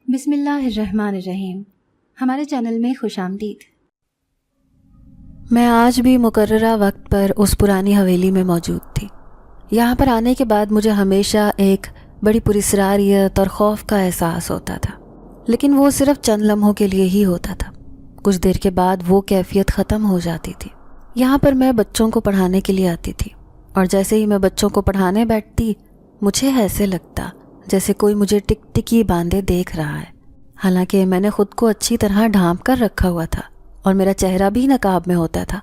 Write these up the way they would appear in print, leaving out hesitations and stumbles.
بسم اللہ الرحمن الرحیم۔ ہمارے چینل میں خوش آمدید۔ میں آج بھی مقررہ وقت پر اس پرانی حویلی میں موجود تھی۔ یہاں پر آنے کے بعد مجھے ہمیشہ ایک بڑی پراسراریت اور خوف کا احساس ہوتا تھا، لیکن وہ صرف چند لمحوں کے لیے ہی ہوتا تھا۔ کچھ دیر کے بعد وہ کیفیت ختم ہو جاتی تھی۔ یہاں پر میں بچوں کو پڑھانے کے لیے آتی تھی، اور جیسے ہی میں بچوں کو پڑھانے بیٹھتی مجھے ایسے لگتا جیسے کوئی مجھے ٹک ٹکی باندھے دیکھ رہا ہے، حالانکہ میں نے خود کو اچھی طرح ڈھانپ کر رکھا ہوا تھا اور میرا چہرہ بھی نقاب میں ہوتا تھا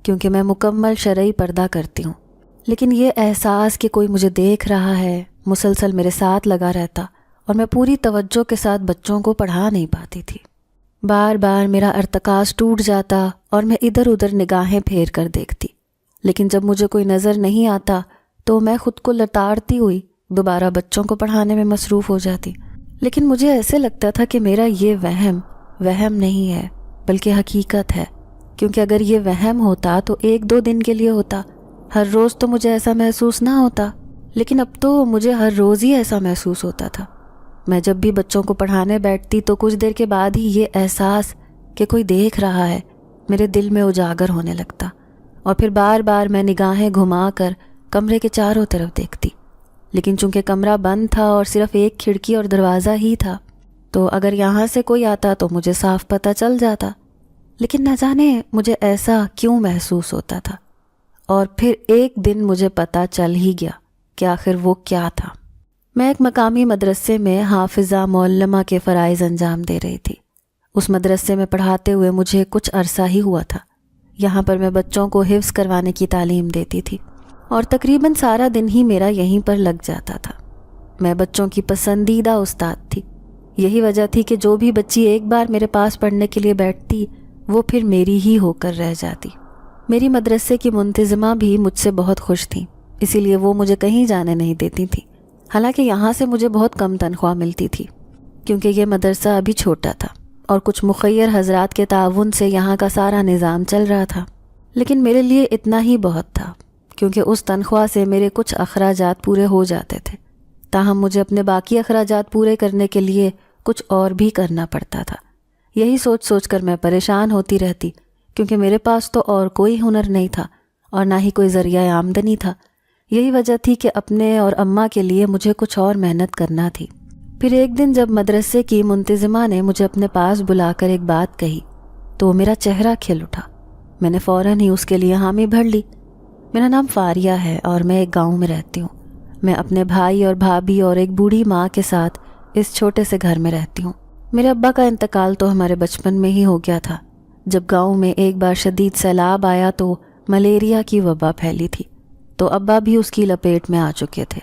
کیونکہ میں مکمل شرعی پردہ کرتی ہوں۔ لیکن یہ احساس کہ کوئی مجھے دیکھ رہا ہے مسلسل میرے ساتھ لگا رہتا، اور میں پوری توجہ کے ساتھ بچوں کو پڑھا نہیں پاتی تھی۔ بار بار میرا ارتکاز ٹوٹ جاتا اور میں ادھر ادھر نگاہیں پھیر کر دیکھتی، لیکن جب مجھے کوئی نظر نہیں آتا تو میں خود کو لتاڑتی ہوئی دوبارہ بچوں کو پڑھانے میں مصروف ہو جاتی۔ لیکن مجھے ایسے لگتا تھا کہ میرا یہ وہم نہیں ہے بلکہ حقیقت ہے، کیونکہ اگر یہ وہم ہوتا تو 1-2 دن کے لیے ہوتا، ہر روز تو مجھے ایسا محسوس نہ ہوتا۔ لیکن اب تو مجھے ہر روز ہی ایسا محسوس ہوتا تھا۔ میں جب بھی بچوں کو پڑھانے بیٹھتی تو کچھ دیر کے بعد ہی یہ احساس کہ کوئی دیکھ رہا ہے میرے دل میں اجاگر ہونے لگتا، اور پھر بار بار میں نگاہیں گھما کر کمرے کے چاروں طرف دیکھتی۔ لیکن چونکہ کمرہ بند تھا اور صرف ایک کھڑکی اور دروازہ ہی تھا، تو اگر یہاں سے کوئی آتا تو مجھے صاف پتہ چل جاتا۔ لیکن نہ جانے مجھے ایسا کیوں محسوس ہوتا تھا، اور پھر ایک دن مجھے پتہ چل ہی گیا کہ آخر وہ کیا تھا۔ میں ایک مقامی مدرسے میں حافظہ معلمہ کے فرائض انجام دے رہی تھی۔ اس مدرسے میں پڑھاتے ہوئے مجھے کچھ عرصہ ہی ہوا تھا۔ یہاں پر میں بچوں کو حفظ کروانے کی تعلیم دیتی تھی، اور تقریباً سارا دن ہی میرا یہیں پر لگ جاتا تھا۔ میں بچوں کی پسندیدہ استاد تھی۔ یہی وجہ تھی کہ جو بھی بچی ایک بار میرے پاس پڑھنے کے لیے بیٹھتی وہ پھر میری ہی ہو کر رہ جاتی۔ میری مدرسے کی منتظمہ بھی مجھ سے بہت خوش تھیں، اسی لیے وہ مجھے کہیں جانے نہیں دیتی تھیں، حالانکہ یہاں سے مجھے بہت کم تنخواہ ملتی تھی کیونکہ یہ مدرسہ ابھی چھوٹا تھا اور کچھ مخیر حضرات کے تعاون سے یہاں کا سارا نظام چل رہا تھا۔ لیکن میرے لیے اتنا ہی بہت تھا کیونکہ اس تنخواہ سے میرے کچھ اخراجات پورے ہو جاتے تھے، تاہم مجھے اپنے باقی اخراجات پورے کرنے کے لیے کچھ اور بھی کرنا پڑتا تھا۔ یہی سوچ سوچ کر میں پریشان ہوتی رہتی کیونکہ میرے پاس تو اور کوئی ہنر نہیں تھا اور نہ ہی کوئی ذریعہ آمدنی تھا۔ یہی وجہ تھی کہ اپنے اور اماں کے لیے مجھے کچھ اور محنت کرنا تھی۔ پھر ایک دن جب مدرسے کی منتظمہ نے مجھے اپنے پاس بلا کر ایک بات کہی تو میرا چہرہ کھل اٹھا۔ میں نے فوراً ہی اس کے لیے حامی بھر لی۔ میرا نام فاریہ ہے اور میں ایک گاؤں میں رہتی ہوں۔ میں اپنے بھائی اور بھابھی اور ایک بوڑھی ماں کے ساتھ اس چھوٹے سے گھر میں رہتی ہوں۔ میرے ابا کا انتقال تو ہمارے بچپن میں ہی ہو گیا تھا، جب گاؤں میں ایک بار شدید سیلاب آیا تو ملیریا کی وبا پھیلی تھی، تو ابا بھی اس کی لپیٹ میں آ چکے تھے۔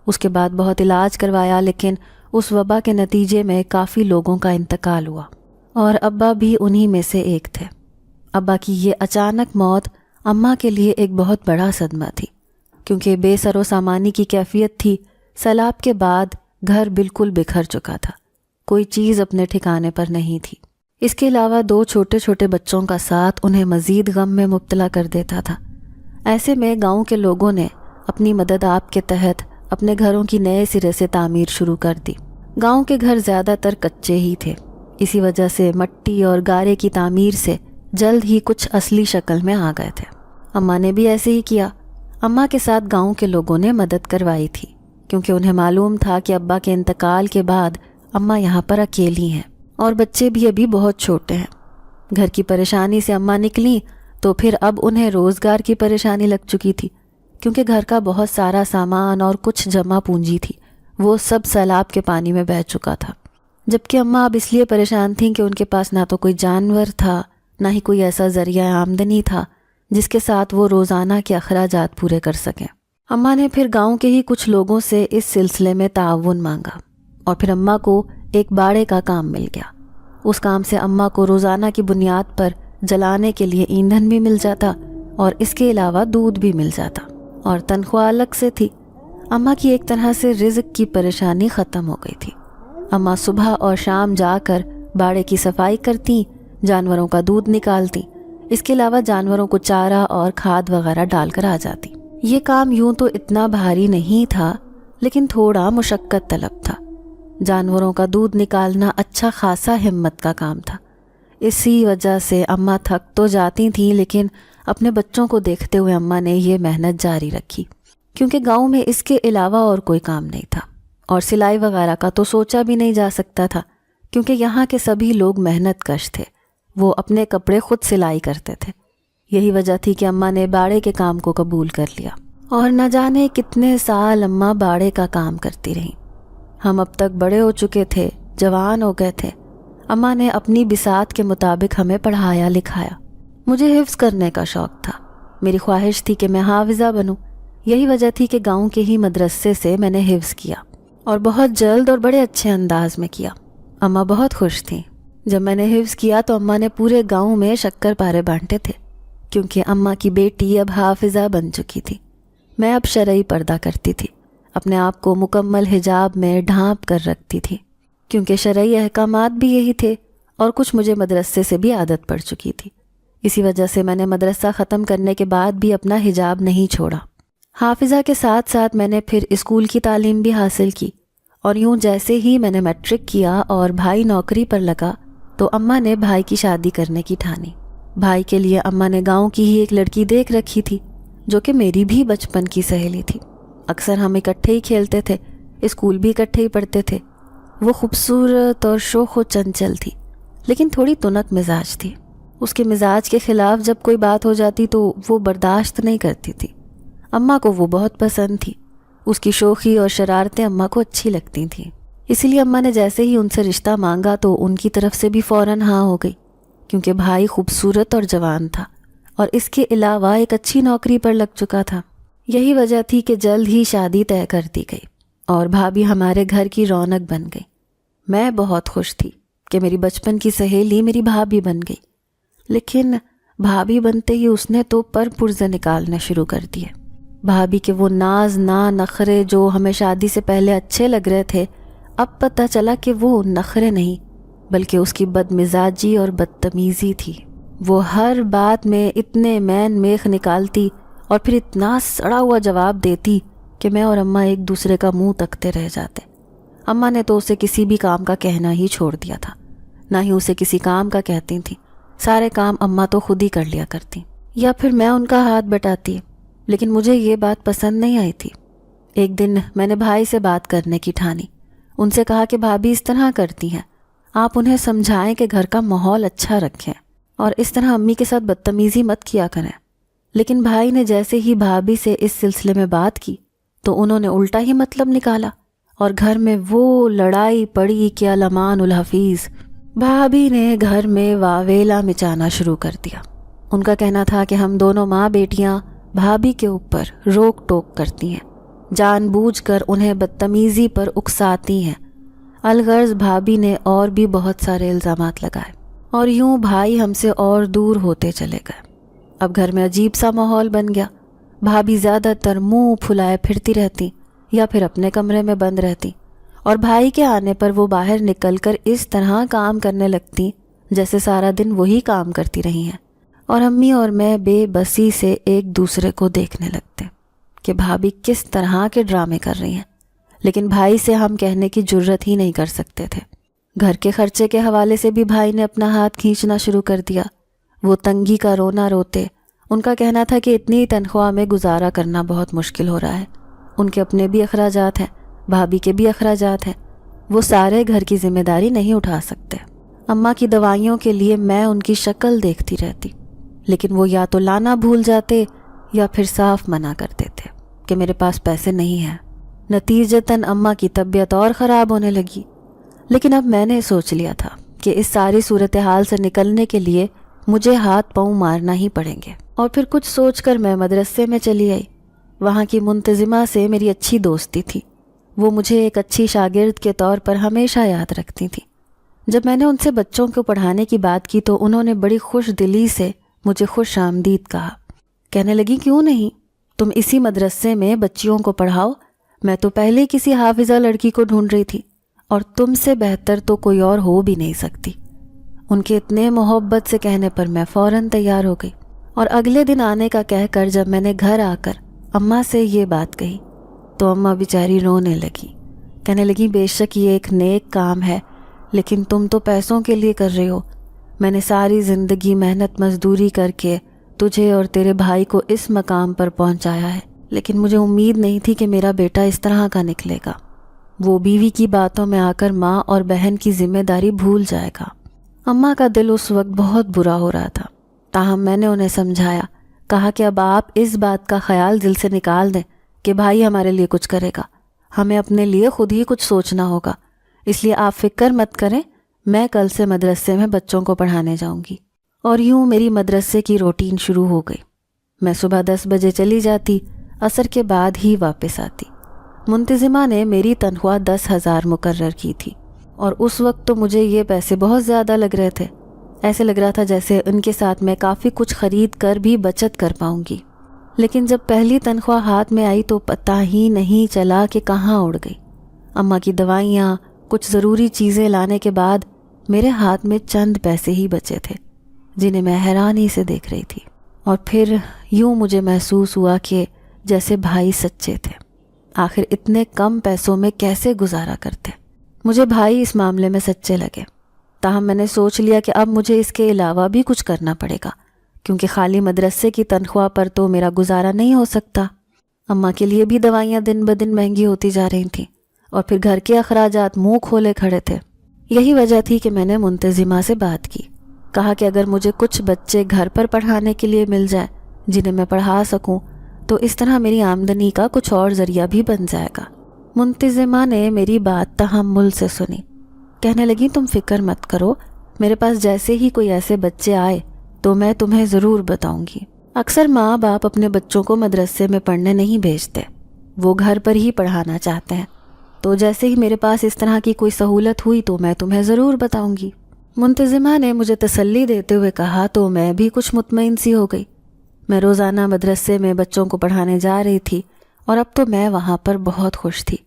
اس کے بعد بہت علاج کروایا، لیکن اس وبا کے نتیجے میں کافی لوگوں کا انتقال ہوا، اور ابا بھی انہی میں سے ایک تھے۔ ابا کی یہ اچانک موت اماں کے لیے ایک بہت بڑا صدمہ تھی، کیونکہ بے سر و سامانی کی کیفیت تھی۔ سیلاب کے بعد گھر بالکل بکھر چکا تھا، کوئی چیز اپنے ٹھکانے پر نہیں تھی۔ اس کے علاوہ 2 چھوٹے چھوٹے بچوں کا ساتھ انہیں مزید غم میں مبتلا کر دیتا تھا۔ ایسے میں گاؤں کے لوگوں نے اپنی مدد آپ کے تحت اپنے گھروں کی نئے سرے سے تعمیر شروع کر دی۔ گاؤں کے گھر زیادہ تر کچے ہی تھے، اسی وجہ سے مٹی اور گارے کی تعمیر سے جلد ہی کچھ اصلی شکل میں آ گئے تھے۔ اماں نے بھی ایسے ہی کیا۔ اماں کے ساتھ گاؤں کے لوگوں نے مدد کروائی تھی کیونکہ انہیں معلوم تھا کہ ابا کے انتقال کے بعد اماں یہاں پر اکیلی ہیں اور بچے بھی ابھی بہت چھوٹے ہیں۔ گھر کی پریشانی سے اماں نکلیں تو پھر اب انہیں روزگار کی پریشانی لگ چکی تھی، کیونکہ گھر کا بہت سارا سامان اور کچھ جمع پونجی تھی وہ سب سیلاب کے پانی میں بہہ چکا تھا۔ جبکہ اماں اب اس لیے پریشان تھیں کہ ان کے پاس نہ تو کوئی جانور تھا، نہ ہی کوئی ایسا ذریعہ آمدنی تھا جس کے ساتھ وہ روزانہ کے اخراجات پورے کر سکیں۔ اماں نے پھر گاؤں کے ہی کچھ لوگوں سے اس سلسلے میں تعاون مانگا، اور پھر اماں کو ایک باڑے کا کام مل گیا۔ اس کام سے اماں کو روزانہ کی بنیاد پر جلانے کے لیے ایندھن بھی مل جاتا اور اس کے علاوہ دودھ بھی مل جاتا، اور تنخواہ الگ سے تھی۔ اماں کی ایک طرح سے رزق کی پریشانی ختم ہو گئی تھی۔ اماں صبح اور شام جا کر باڑے کی صفائی کرتی، جانوروں کا دودھ نکالتی، اس کے علاوہ جانوروں کو چارہ اور کھاد وغیرہ ڈال کر آ جاتی۔ یہ کام یوں تو اتنا بھاری نہیں تھا، لیکن تھوڑا مشقت طلب تھا۔ جانوروں کا دودھ نکالنا اچھا خاصا ہمت کا کام تھا۔ اسی وجہ سے اماں تھک تو جاتی تھیں، لیکن اپنے بچوں کو دیکھتے ہوئے اماں نے یہ محنت جاری رکھی، کیونکہ گاؤں میں اس کے علاوہ اور کوئی کام نہیں تھا، اور سلائی وغیرہ کا تو سوچا بھی نہیں جا سکتا تھا، کیونکہ یہاں کے سبھی لوگ محنت کش تھے، وہ اپنے کپڑے خود سلائی کرتے تھے۔ یہی وجہ تھی کہ اماں نے باڑے کے کام کو قبول کر لیا، اور نہ جانے کتنے سال اماں باڑے کا کام کرتی رہیں۔ ہم اب تک بڑے ہو چکے تھے، جوان ہو گئے تھے۔ اماں نے اپنی بساط کے مطابق ہمیں پڑھایا لکھایا۔ مجھے حفظ کرنے کا شوق تھا، میری خواہش تھی کہ میں حافظہ بنوں۔ یہی وجہ تھی کہ گاؤں کے ہی مدرسے سے میں نے حفظ کیا، اور بہت جلد اور بڑے اچھے انداز میں کیا۔ اماں بہت خوش تھیں۔ جب میں نے حفظ کیا تو اماں نے پورے گاؤں میں شکر پارے بانٹے تھے، کیونکہ اماں کی بیٹی اب حافظہ بن چکی تھی۔ میں اب شرعی پردہ کرتی تھی، اپنے آپ کو مکمل حجاب میں ڈھانپ کر رکھتی تھی، کیونکہ شرعی احکامات بھی یہی تھے، اور کچھ مجھے مدرسے سے بھی عادت پڑ چکی تھی۔ اسی وجہ سے میں نے مدرسہ ختم کرنے کے بعد بھی اپنا حجاب نہیں چھوڑا۔ حافظہ کے ساتھ ساتھ میں نے پھر اسکول کی تعلیم بھی حاصل کی، اور یوں جیسے ہی میں نے میٹرک کیا اور بھائی نوکری پر لگا تو اماں نے بھائی کی شادی کرنے کی ٹھانی۔ بھائی کے لیے اماں نے گاؤں کی ہی ایک لڑکی دیکھ رکھی تھی، جو کہ میری بھی بچپن کی سہیلی تھی۔ اکثر ہم اکٹھے ہی کھیلتے تھے، اسکول بھی اکٹھے ہی پڑھتے تھے۔ وہ خوبصورت اور شوخ و چنچل تھی، لیکن تھوڑی تنک مزاج تھی۔ اس کے مزاج کے خلاف جب کوئی بات ہو جاتی تو وہ برداشت نہیں کرتی تھی۔ اماں کو وہ بہت پسند تھی، اس کی شوخی اور شرارتیں اماں کو اچھی لگتی تھیں۔ اسی لیے اماں نے جیسے ہی ان سے رشتہ مانگا تو ان کی طرف سے بھی فوراً ہاں ہو گئی، کیونکہ بھائی خوبصورت اور جوان تھا، اور اس کے علاوہ ایک اچھی نوکری پر لگ چکا تھا۔ یہی وجہ تھی کہ جلد ہی شادی طے کر دی گئی، اور بھابھی ہمارے گھر کی رونق بن گئی۔ میں بہت خوش تھی کہ میری بچپن کی سہیلی میری بھابھی بن گئی، لیکن بھابھی بنتے ہی اس نے تو پر پرزے نکالنے شروع کر دیے۔ بھابھی کے وہ ناز نخرے جو ہمیں شادی سے پہلے اچھے لگ رہے تھے، اب پتہ چلا کہ وہ نخرے نہیں بلکہ اس کی بد مزاجی اور بدتمیزی تھی۔ وہ ہر بات میں اتنے مین میخ نکالتی اور پھر اتنا سڑا ہوا جواب دیتی کہ میں اور اماں ایک دوسرے کا منہ تکتے رہ جاتے۔ اماں نے تو اسے کسی بھی کام کا کہنا ہی چھوڑ دیا تھا، نہ ہی اسے کسی کام کا کہتی تھیں۔ سارے کام اماں تو خود ہی کر لیا کرتی، یا پھر میں ان کا ہاتھ بٹاتی، لیکن مجھے یہ بات پسند نہیں آئی تھی۔ ایک دن میں نے بھائی سے بات کرنے کی ٹھانی، ان سے کہا کہ بھابھی اس طرح کرتی ہیں، آپ انہیں سمجھائیں کہ گھر کا ماحول اچھا رکھیں اور اس طرح امی کے ساتھ بدتمیزی مت کیا کریں۔ لیکن بھائی نے جیسے ہی بھابھی سے اس سلسلے میں بات کی تو انہوں نے الٹا ہی مطلب نکالا، اور گھر میں وہ لڑائی پڑی کہ الامان الحفیظ۔ بھابھی نے گھر میں واویلا مچانا شروع کر دیا۔ ان کا کہنا تھا کہ ہم دونوں ماں بیٹیاں بھابھی کے اوپر روک ٹوک کرتی ہیں، جان بوجھ کر انہیں بدتمیزی پر اکساتی ہیں۔ الغرض بھابھی نے اور بھی بہت سارے الزامات لگائے، اور یوں بھائی ہم سے اور دور ہوتے چلے گئے۔ اب گھر میں عجیب سا ماحول بن گیا۔ بھابھی زیادہ تر منہ پھلائے پھرتی رہتی یا پھر اپنے کمرے میں بند رہتی، اور بھائی کے آنے پر وہ باہر نکل کر اس طرح کام کرنے لگتی جیسے سارا دن وہی کام کرتی رہی ہیں، اور امی اور میں بے بسی سے ایک دوسرے کو دیکھنے لگتے کہ بھابھی کس طرح کے ڈرامے کر رہی ہیں، لیکن بھائی سے ہم کہنے کی جرت ہی نہیں کر سکتے تھے۔ گھر کے خرچے کے حوالے سے بھی بھائی نے اپنا ہاتھ کھینچنا شروع کر دیا۔ وہ تنگی کا رونا روتے۔ ان کا کہنا تھا کہ اتنی تنخواہ میں گزارا کرنا بہت مشکل ہو رہا ہے، ان کے اپنے بھی اخراجات ہیں، بھابھی کے بھی اخراجات ہیں، وہ سارے گھر کی ذمہ داری نہیں اٹھا سکتے۔ اماں کی دوائیوں کے لیے میں ان کی شکل دیکھتی رہتی، لیکن وہ یا تو لانا بھول جاتے یا پھر صاف منع کر دیتے کہ میرے پاس پیسے نہیں ہیں۔ نتیجتاً اماں کی طبیعت اور خراب ہونے لگی۔ لیکن اب میں نے سوچ لیا تھا کہ اس ساری صورتحال سے نکلنے کے لیے مجھے ہاتھ پاؤں مارنا ہی پڑیں گے، اور پھر کچھ سوچ کر میں مدرسے میں چلی آئی۔ وہاں کی منتظمہ سے میری اچھی دوستی تھی، وہ مجھے ایک اچھی شاگرد کے طور پر ہمیشہ یاد رکھتی تھی۔ جب میں نے ان سے بچوں کو پڑھانے کی بات کی تو انہوں نے بڑی خوش دلی سے مجھے خوش آمدید کہا۔ کہنے لگی کیوں نہیں، تم اسی مدرسے میں بچیوں کو پڑھاؤ، میں تو پہلے کسی حافظہ لڑکی کو ڈھونڈ رہی تھی، اور تم سے بہتر تو کوئی اور ہو بھی نہیں سکتی۔ ان کے اتنے محبت سے کہنے پر میں فوراً تیار ہو گئی، اور اگلے دن آنے کا کہہ کر جب میں نے گھر آ کر اماں سے یہ بات کہی تو اماں بیچاری رونے لگی، کہنے لگی بے شک یہ ایک نیک کام ہے، لیکن تم تو پیسوں کے لیے کر رہے ہو۔ میں نے ساری زندگی محنت مزدوری کر کے تجھے اور تیرے بھائی کو اس مقام پر پہنچایا ہے، لیکن مجھے امید نہیں تھی کہ میرا بیٹا اس طرح کا نکلے گا۔ وہ بیوی کی باتوں میں آ کر ماں اور بہن کی ذمہ داری بھول جائے گا۔ اماں کا دل اس وقت بہت برا ہو رہا تھا، تاہم میں نے انہیں سمجھایا، کہا کہ اب آپ اس بات کا خیال دل سے نکال دیں کہ بھائی ہمارے لیے کچھ کرے گا، ہمیں اپنے لیے خود ہی کچھ سوچنا ہوگا، اس لیے آپ فکر مت کریں، میں کل سے مدرسے میں بچوں کو پڑھانے جاؤں گی۔ اور یوں میری مدرسے کی روٹین شروع ہو گئی۔ میں صبح 10 بجے چلی جاتی، عصر کے بعد ہی واپس آتی۔ منتظمہ نے میری تنخواہ 10,000 مقرر کی تھی، اور اس وقت تو مجھے یہ پیسے بہت زیادہ لگ رہے تھے۔ ایسے لگ رہا تھا جیسے ان کے ساتھ میں کافی کچھ خرید کر بھی بچت کر پاؤں گی۔ لیکن جب پہلی تنخواہ ہاتھ میں آئی تو پتہ ہی نہیں چلا کہ کہاں اڑ گئی۔ اماں کی دوائیاں، کچھ ضروری چیزیں لانے کے بعد میرے ہاتھ میں چند پیسے ہی بچے تھے، جنہیں میں حیرانی سے دیکھ رہی تھی۔ اور پھر یوں مجھے محسوس ہوا کہ جیسے بھائی سچے تھے، آخر اتنے کم پیسوں میں کیسے گزارا کرتے۔ مجھے بھائی اس معاملے میں سچے لگے، تاہم میں نے سوچ لیا کہ اب مجھے اس کے علاوہ بھی کچھ کرنا پڑے گا، کیونکہ خالی مدرسے کی تنخواہ پر تو میرا گزارا نہیں ہو سکتا۔ اماں کے لیے بھی دوائیاں دن بدن مہنگی ہوتی جا رہی تھیں، اور پھر گھر کے اخراجات منہ کھولے کھڑے تھے۔ یہی وجہ تھی کہ میں نے منتظمہ سے بات کی، کہا کہ اگر مجھے کچھ بچے گھر پر پڑھانے کے لیے مل جائیں جنہیں میں پڑھا سکوں تو اس طرح میری آمدنی کا کچھ اور ذریعہ بھی بن جائے گا۔ منتظمہ نے میری بات تحمل سے سنی، کہنے لگی تم فکر مت کرو، میرے پاس جیسے ہی کوئی ایسے بچے آئے تو میں تمہیں ضرور بتاؤں گی۔ اکثر ماں باپ اپنے بچوں کو مدرسے میں پڑھنے نہیں بھیجتے، وہ گھر پر ہی پڑھانا چاہتے ہیں، تو جیسے ہی میرے پاس اس طرح کی کوئی سہولت ہوئی تو میں تمہیں ضرور بتاؤں گی۔ منتظمہ نے مجھے تسلی دیتے ہوئے کہا تو میں بھی کچھ مطمئن سی ہو گئی۔ میں روزانہ مدرسے میں بچوں کو پڑھانے جا رہی تھی، اور اب تو میں وہاں پر بہت خوش تھی،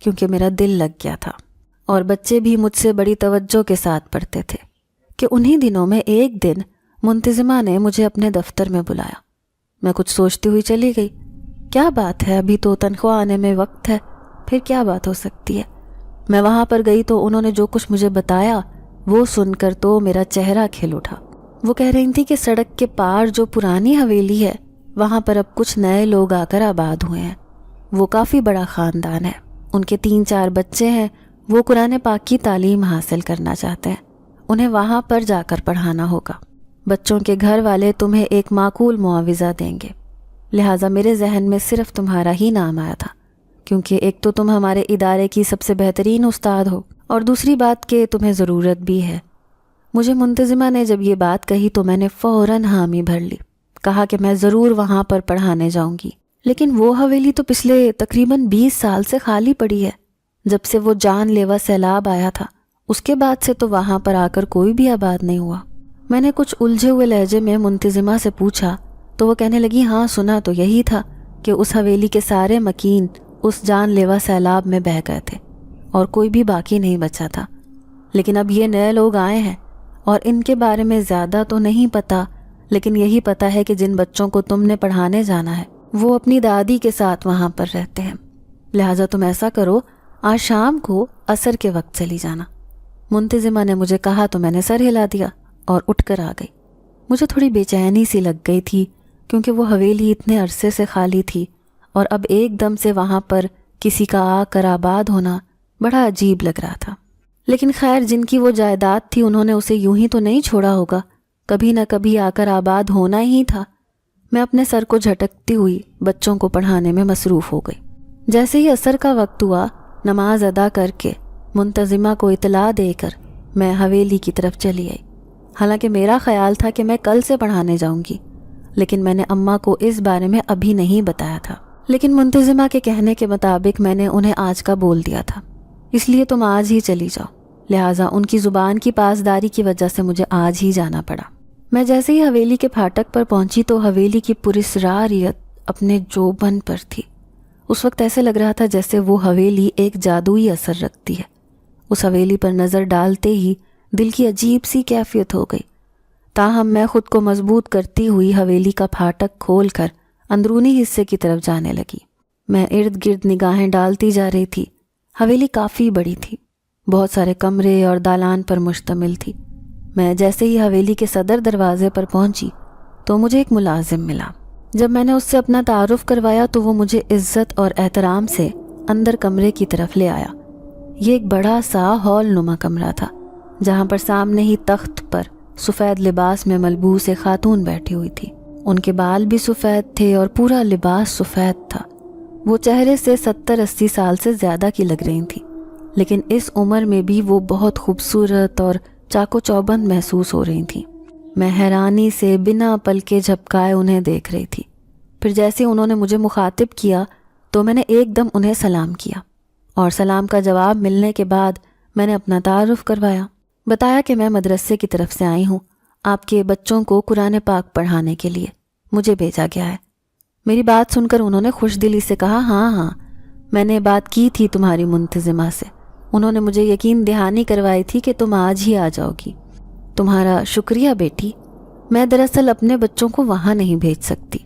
کیونکہ میرا دل لگ گیا تھا، اور بچے بھی مجھ سے بڑی توجہ کے ساتھ پڑھتے تھے۔ کہ انہی دنوں میں ایک دن منتظمہ نے مجھے اپنے دفتر میں بلایا۔ میں کچھ سوچتی ہوئی چلی گئی۔ کیا بات ہے، ابھی تو تنخواہ آنے میں وقت ہے، پھر کیا بات ہو سکتی ہے؟ میں وہاں پر گئی تو انہوں نے جو کچھ مجھے بتایا وہ سن کر تو میرا چہرہ کھل اٹھا۔ وہ کہہ رہی تھی کہ سڑک کے پار جو پرانی حویلی ہے وہاں پر اب کچھ نئے لوگ آ کر آباد ہوئے ہیں۔ وہ کافی بڑا خاندان ہے، ان کے 3-4 بچے ہیں، وہ قرآن پاک کی تعلیم حاصل کرنا چاہتے ہیں، انہیں وہاں پر جا کر پڑھانا ہوگا۔ بچوں کے گھر والے تمہیں ایک معقول معاوضہ دیں گے، لہٰذا میرے ذہن میں صرف تمہارا ہی نام آیا تھا، کیونکہ ایک تو تم ہمارے ادارے کی سب سے بہترین استاد ہو، اور دوسری بات کہ تمہیں ضرورت بھی ہے۔ مجھے منتظمہ نے جب یہ بات کہی تو میں نے فوراً حامی بھر لی، کہا کہ میں ضرور وہاں پر پڑھانے جاؤں گی، لیکن وہ حویلی تو پچھلے تقریباً 20 سال سے خالی پڑی ہے، جب سے وہ جان لیوا سیلاب آیا تھا، اس کے بعد سے تو وہاں پر آ کر کوئی بھی آباد نہیں ہوا۔ میں نے کچھ الجھے ہوئے لہجے میں منتظمہ سے پوچھا تو وہ کہنے لگی ہاں سنا تو یہی تھا کہ اس حویلی کے سارے مکین اس جان لیوا سیلاب میں بہہ گئے تھے اور کوئی بھی باقی نہیں بچا تھا، لیکن اب یہ نئے لوگ آئے ہیں اور ان کے بارے میں زیادہ تو نہیں پتا، لیکن یہی پتا ہے کہ جن بچوں کو تم نے پڑھانے جانا ہے وہ اپنی دادی کے ساتھ وہاں پر رہتے ہیں، لہٰذا تم ایسا کرو آج شام کو عصر کے وقت چلی جانا۔ منتظمہ نے مجھے کہا تو میں نے سر ہلا دیا اور اٹھ کر آ گئی۔ مجھے تھوڑی بے چینی سی لگ گئی تھی، کیونکہ وہ حویلی اتنے عرصے سے خالی تھی اور اب ایک دم سے وہاں پر کسی کا آ کر آباد ہونا بڑا عجیب لگ رہا تھا۔ لیکن خیر جن کی وہ جائیداد تھی انہوں نے اسے یوں ہی تو نہیں چھوڑا ہوگا، کبھی نہ کبھی آ کر آباد ہونا ہی تھا۔ میں اپنے سر کو جھٹکتی ہوئی بچوں کو پڑھانے میں مصروف ہو گئی۔ جیسے ہی عصر کا وقت ہوا، نماز ادا کر کے منتظمہ کو اطلاع دے کر میں حویلی کی طرف چلی آئی۔ حالانکہ میرا خیال تھا کہ میں کل سے پڑھانے جاؤں گی، لیکن میں نے اماں کو اس بارے میں ابھی نہیں بتایا تھا، لیکن منتظمہ کے کہنے کے مطابق میں نے انہیں آج کا بول دیا تھا، اس لیے تم آج ہی چلی جاؤ، لہٰذا ان کی زبان کی پاسداری کی وجہ سے مجھے آج ہی جانا پڑا۔ میں جیسے ہی حویلی کے پھاٹک پر پہنچی تو حویلی کی پراسراریت اپنے جوبن پر تھی۔ اس وقت ایسے لگ رہا تھا جیسے وہ حویلی ایک جادوئی اثر رکھتی ہے۔ اس حویلی پر نظر ڈالتے ہی دل کی عجیب سی کیفیت ہو گئی، تاہم میں خود کو مضبوط کرتی ہوئی حویلی کا پھاٹک کھول کر اندرونی حصے کی طرف جانے لگی۔ میں ارد گرد نگاہیں ڈالتی جا رہی تھی، حویلی کافی بڑی تھی، بہت سارے کمرے اور دالان پر مشتمل تھی۔ میں جیسے ہی حویلی کے صدر دروازے پر پہنچی تو مجھے ایک ملازم ملا۔ جب میں نے اس سے اپنا تعارف کروایا تو وہ مجھے عزت اور احترام سے اندر کمرے کی طرف لے آیا۔ یہ ایک بڑا سا ہال نما کمرہ تھا، جہاں پر سامنے ہی تخت پر سفید لباس میں ملبوس ایک خاتون بیٹھی ہوئی تھی۔ ان کے بال بھی سفید تھے اور پورا لباس سفید تھا۔ وہ چہرے سے 70-80 سال سے زیادہ کی لگ رہی تھیں، لیکن اس عمر میں بھی وہ بہت خوبصورت اور چاق و چوبند محسوس ہو رہی تھیں۔ میں حیرانی سے بنا پلکے جھپکائے انہیں دیکھ رہی تھی۔ پھر جیسے انہوں نے مجھے مخاطب کیا تو میں نے ایک دم انہیں سلام کیا، اور سلام کا جواب ملنے کے بعد میں نے اپنا تعارف کروایا، بتایا کہ میں مدرسے کی طرف سے آئی ہوں، آپ کے بچوں کو قرآن پاک پڑھانے کے لیے مجھے بھیجا گیا ہے۔ میری بات سن کر انہوں نے خوش دلی سے کہا، ہاں میں نے بات کی تھی تمہاری منتظمہ سے، انہوں نے مجھے یقین دہانی کروائی تھی کہ تم آج ہی آ جاؤ گی۔ تمہارا شکریہ بیٹی، میں دراصل اپنے بچوں کو وہاں نہیں بھیج سکتی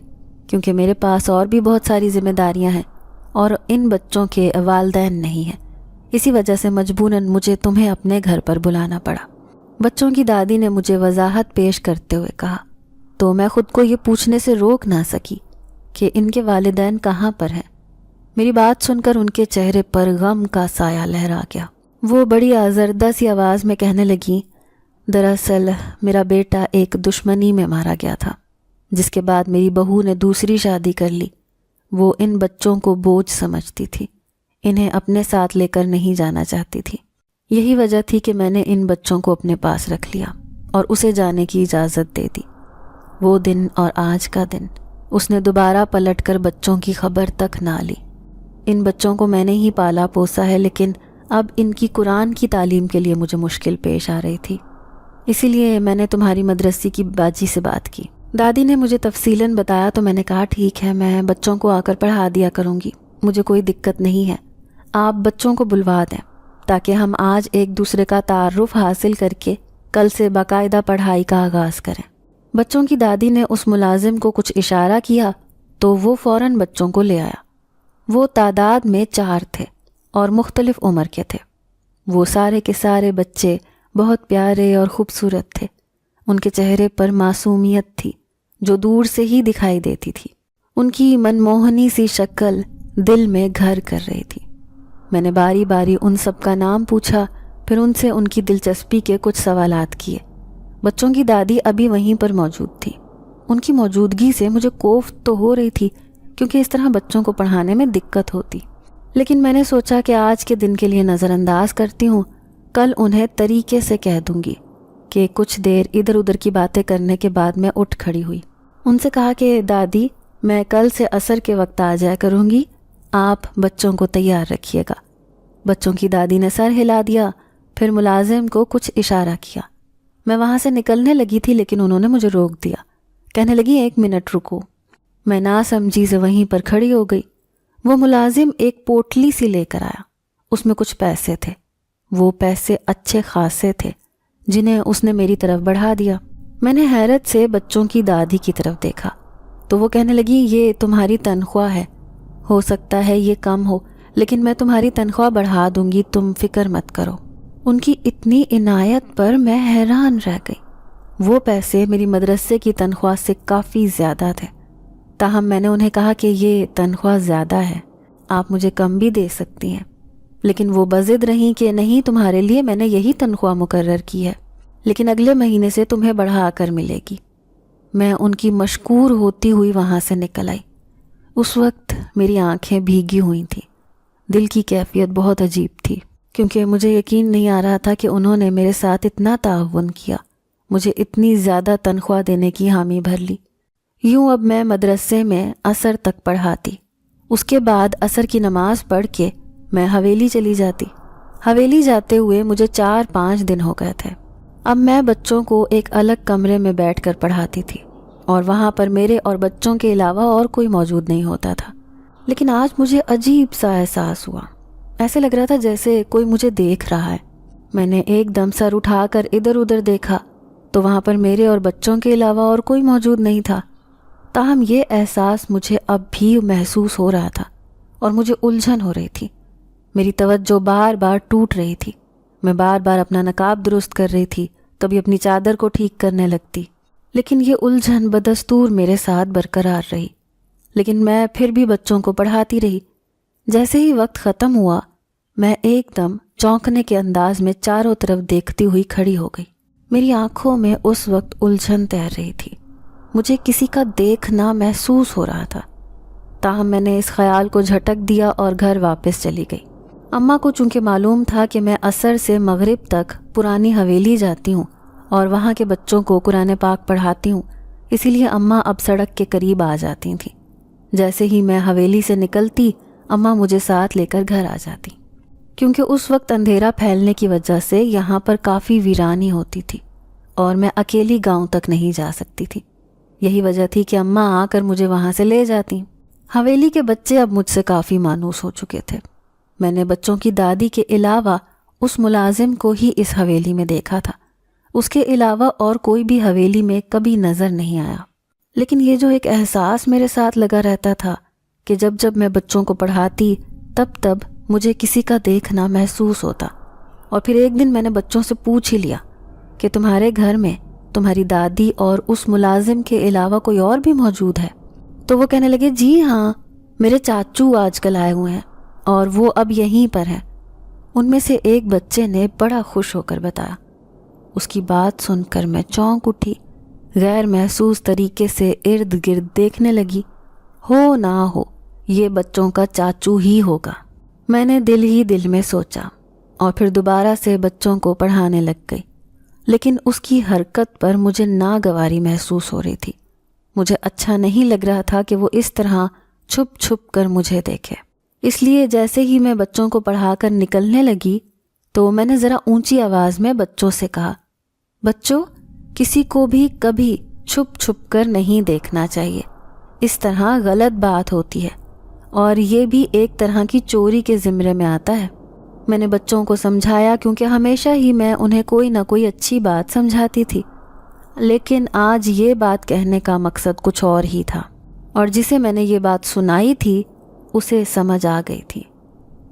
کیونکہ میرے پاس اور بھی بہت ساری ذمہ داریاں ہیں اور ان بچوں کے والدین نہیں ہیں، اسی وجہ سے مجبوراً مجھے تمہیں اپنے گھر پر بلانا پڑا۔ بچوں کی دادی نے مجھے وضاحت پیش کرتے ہوئے کہا تو میں خود کو یہ پوچھنے سے روک نہ سکی کہ ان کے والدین کہاں پر ہیں۔ میری بات سن کر ان کے چہرے پر غم کا سایہ لہرا گیا۔ وہ بڑی آزردہ سی آواز میں کہنے لگیں، دراصل میرا بیٹا ایک دشمنی میں مارا گیا تھا، جس کے بعد میری بہو نے دوسری شادی کر لی۔ وہ ان بچوں کو بوجھ سمجھتی تھی، انہیں اپنے ساتھ لے کر نہیں جانا چاہتی تھی۔ یہی وجہ تھی کہ میں نے ان بچوں کو اپنے پاس رکھ لیا اور اسے جانے کی اجازت دے دی۔ وہ دن اور آج کا دن اس نے دوبارہ پلٹ کر بچوں کی خبر تک نہ لی۔ ان بچوں کو میں نے ہی پالا پوسا ہے، لیکن اب ان کی قرآن کی تعلیم کے لیے مجھے مشکل پیش آ رہی تھی، اسی لیے میں نے تمہاری مدرسے کی باجی سے بات کی۔ دادی نے مجھے تفصیلاً بتایا تو میں نے کہا ٹھیک ہے، میں بچوں کو آ کر پڑھا دیا کروں گی، مجھے کوئی دقت نہیں ہے، آپ بچوں کو بلوا دیں تاکہ ہم آج ایک دوسرے کا تعارف حاصل کر کے کل سے باقاعدہ پڑھائی کا آغاز کریں۔ بچوں کی دادی نے اس ملازم کو کچھ اشارہ کیا تو وہ فوراً بچوں کو لے آیا۔ وہ تعداد میں 4 تھے اور مختلف عمر کے تھے۔ وہ سارے کے سارے بچے بہت پیارے اور خوبصورت تھے، ان کے چہرے پر معصومیت تھی جو دور سے ہی دکھائی دیتی تھی۔ ان کی منموہنی سی شکل دل میں گھر کر رہی تھی۔ میں نے باری باری ان سب کا نام پوچھا، پھر ان سے ان کی دلچسپی کے کچھ سوالات کیے۔ بچوں کی دادی ابھی وہیں پر موجود تھی۔ ان کی موجودگی سے مجھے کوفت تو ہو رہی تھی کیونکہ اس طرح بچوں کو پڑھانے میں دقت ہوتی، لیکن میں نے سوچا کہ آج کے دن کے لیے نظر انداز کرتی ہوں، کل انہیں طریقے سے کہہ دوں گی کہ کچھ دیر ادھر ادھر کی باتیں کرنے کے بعد میں اٹھ کھڑی ہوئی۔ ان سے کہا کہ دادی، میں کل سے عصر کے وقت آ جایا کروں گی، آپ بچوں کو تیار رکھیے گا۔ بچوں کی دادی نے سر ہلا دیا، پھر ملازم کو کچھ اشارہ کیا۔ میں وہاں سے نکلنے لگی تھی لیکن انہوں نے مجھے روک دیا، کہنے لگی 1 منٹ رکو۔ میں نہ سمجھی سے وہیں پر کھڑی ہو گئی۔ وہ ملازم ایک پوٹلی سی لے کر آیا، اس میں کچھ پیسے تھے۔ وہ پیسے اچھے خاصے تھے جنہیں اس نے میری طرف بڑھا دیا۔ میں نے حیرت سے بچوں کی دادی کی طرف دیکھا تو وہ کہنے لگی، یہ تمہاری تنخواہ ہے، ہو سکتا ہے یہ کم ہو لیکن میں تمہاری تنخواہ بڑھا دوں گی، تم فکر مت کرو۔ ان کی اتنی عنایت پر میں حیران رہ گئی۔ وہ پیسے میری مدرسے کی تنخواہ سے کافی زیادہ تھے، تاہم میں نے انہیں کہا کہ یہ تنخواہ زیادہ ہے، آپ مجھے کم بھی دے سکتی ہیں، لیکن وہ بضد رہیں کہ نہیں، تمہارے لیے میں نے یہی تنخواہ مقرر کی ہے، لیکن اگلے مہینے سے تمہیں بڑھا کر ملے گی۔ میں ان کی مشکور ہوتی ہوئی وہاں سے نکل آئی۔ اس وقت میری آنکھیں بھیگی ہوئی تھیں۔ دل کی کیفیت بہت عجیب تھی کیونکہ مجھے یقین نہیں آ رہا تھا کہ انہوں نے میرے ساتھ اتنا تعاون کیا، مجھے اتنی زیادہ تنخواہ دینے کی حامی بھر لی۔ یوں اب میں مدرسے میں عصر تک پڑھاتی، اس کے بعد عصر کی نماز پڑھ کے میں حویلی چلی جاتی۔ حویلی جاتے ہوئے مجھے 4-5 دن ہو گئے تھے۔ اب میں بچوں کو ایک الگ کمرے میں بیٹھ کر پڑھاتی تھی اور وہاں پر میرے اور بچوں کے علاوہ اور کوئی موجود نہیں ہوتا تھا، لیکن آج مجھے عجیب سا احساس ہوا، ایسے لگ رہا تھا جیسے کوئی مجھے دیکھ رہا ہے۔ میں نے ایک دم سر اٹھا کر ادھر ادھر دیکھا تو وہاں پر میرے اور بچوں کے علاوہ اور کوئی موجود نہیں تھا، تاہم یہ احساس مجھے اب بھی محسوس ہو رہا تھا اور مجھے الجھن ہو رہی تھی۔ میری توجہ بار بار ٹوٹ رہی تھی. میں بار بار اپنا نقاب درست کر رہی تھی، کبھی اپنی چادر کو ٹھیک کرنے لگتی، لیکن یہ الجھن بدستور میرے ساتھ برقرار رہی. لیکن میں پھر بھی بچوں کو پڑھاتی رہی. جیسے ہی وقت ختم ہوا میں ایک دم چونکنے کے انداز میں چاروں طرف دیکھتی ہوئی کھڑی ہو گئی. میری آنکھوں میں اس وقت الجھن تیر رہی تھی. مجھے کسی کا دیکھنا محسوس ہو رہا تھا. تاہم میں نے اس خیال کو جھٹک دیا اور گھر واپس چلی گئی. اماں کو چونکہ معلوم تھا کہ میں عصر سے مغرب تک پرانی حویلی جاتی ہوں اور وہاں کے بچوں کو قرآن پاک پڑھاتی ہوں، اسی لیے اماں اب سڑک کے قریب آ جاتی تھیں. جیسے ہی میں حویلی سے نکلتی اماں مجھے ساتھ لے کر گھر آ جاتی، کیونکہ اس وقت اندھیرا پھیلنے کی وجہ سے یہاں پر کافی ویرانی ہوتی تھی اور میں اکیلی گاؤں تک نہیں جا سکتی تھی. یہی وجہ تھی کہ اماں آ کر مجھے وہاں سے لے جاتی. حویلی کے بچے اب مجھ سے کافی مانوس ہو چکے تھے. میں نے بچوں کی دادی کے علاوہ اس ملازم کو ہی اس حویلی میں دیکھا تھا. اس کے علاوہ اور کوئی بھی حویلی میں کبھی نظر نہیں آیا. لیکن یہ جو ایک احساس میرے ساتھ لگا رہتا تھا کہ جب جب میں بچوں کو پڑھاتی تب مجھے کسی کا دیکھنا محسوس ہوتا. اور پھر ایک دن میں نے بچوں سے پوچھ ہی لیا کہ تمہارے گھر میں تمہاری دادی اور اس ملازم کے علاوہ کوئی اور بھی موجود ہے؟ تو وہ کہنے لگے جی ہاں، میرے چاچو آج کل آئے ہوئے ہیں اور وہ اب یہیں پر ہیں. ان میں سے ایک بچے نے بڑا خوش ہو کر بتایا. اس کی بات سن کر میں چونک اٹھی، غیر محسوس طریقے سے ارد گرد دیکھنے لگی. ہو نہ ہو یہ بچوں کا چاچو ہی ہوگا، میں نے دل ہی دل میں سوچا اور پھر دوبارہ سے بچوں کو پڑھانے لگ گئی. لیکن اس کی حرکت پر مجھے ناگواری محسوس ہو رہی تھی. مجھے اچھا نہیں لگ رہا تھا کہ وہ اس طرح چھپ چھپ کر مجھے دیکھے. اس لیے جیسے ہی میں بچوں کو پڑھا کر نکلنے لگی تو میں نے ذرا اونچی آواز میں بچوں سے کہا، بچوں کسی کو بھی کبھی چھپ چھپ کر نہیں دیکھنا چاہیے، اس طرح غلط بات ہوتی ہے اور یہ بھی ایک طرح کی چوری کے زمرے میں آتا ہے. میں نے بچوں کو سمجھایا کیونکہ ہمیشہ ہی میں انہیں کوئی نہ کوئی اچھی بات سمجھاتی تھی، لیکن آج یہ بات کہنے کا مقصد کچھ اور ہی تھا. اور جسے میں نے یہ بات سنائی تھی اسے سمجھ آ گئی تھی،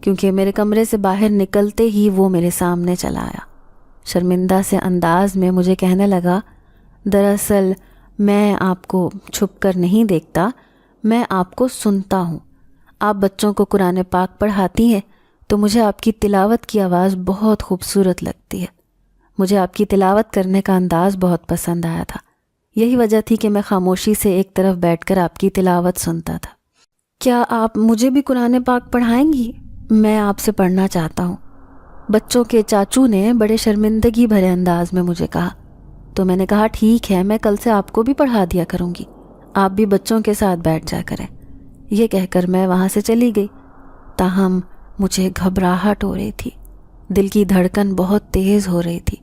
کیونکہ میرے کمرے سے باہر نکلتے ہی وہ میرے سامنے چلا آیا. شرمندہ سے انداز میں مجھے کہنے لگا، دراصل میں آپ کو چھپ کر نہیں دیکھتا، میں آپ کو سنتا ہوں. آپ بچوں کو قرآن پاک پڑھاتی ہیں تو مجھے آپ کی تلاوت کی آواز بہت خوبصورت لگتی ہے. مجھے آپ کی تلاوت کرنے کا انداز بہت پسند آیا تھا. یہی وجہ تھی کہ میں خاموشی سے ایک طرف بیٹھ کر آپ کی تلاوت سنتا تھا. کیا آپ مجھے بھی قرآن پاک پڑھائیں گی؟ میں آپ سے پڑھنا چاہتا ہوں. بچوں کے چاچو نے بڑے شرمندگی بھرے انداز میں مجھے کہا. تو میں نے کہا ٹھیک ہے، میں کل سے آپ کو بھی پڑھا دیا کروں گی، آپ بھی بچوں کے ساتھ بیٹھ جا کریں. یہ کہہ کر میں وہاں سے چلی گئی. تاہم مجھے گھبراہٹ ہو رہی تھی، دل کی دھڑکن بہت تیز ہو رہی تھی.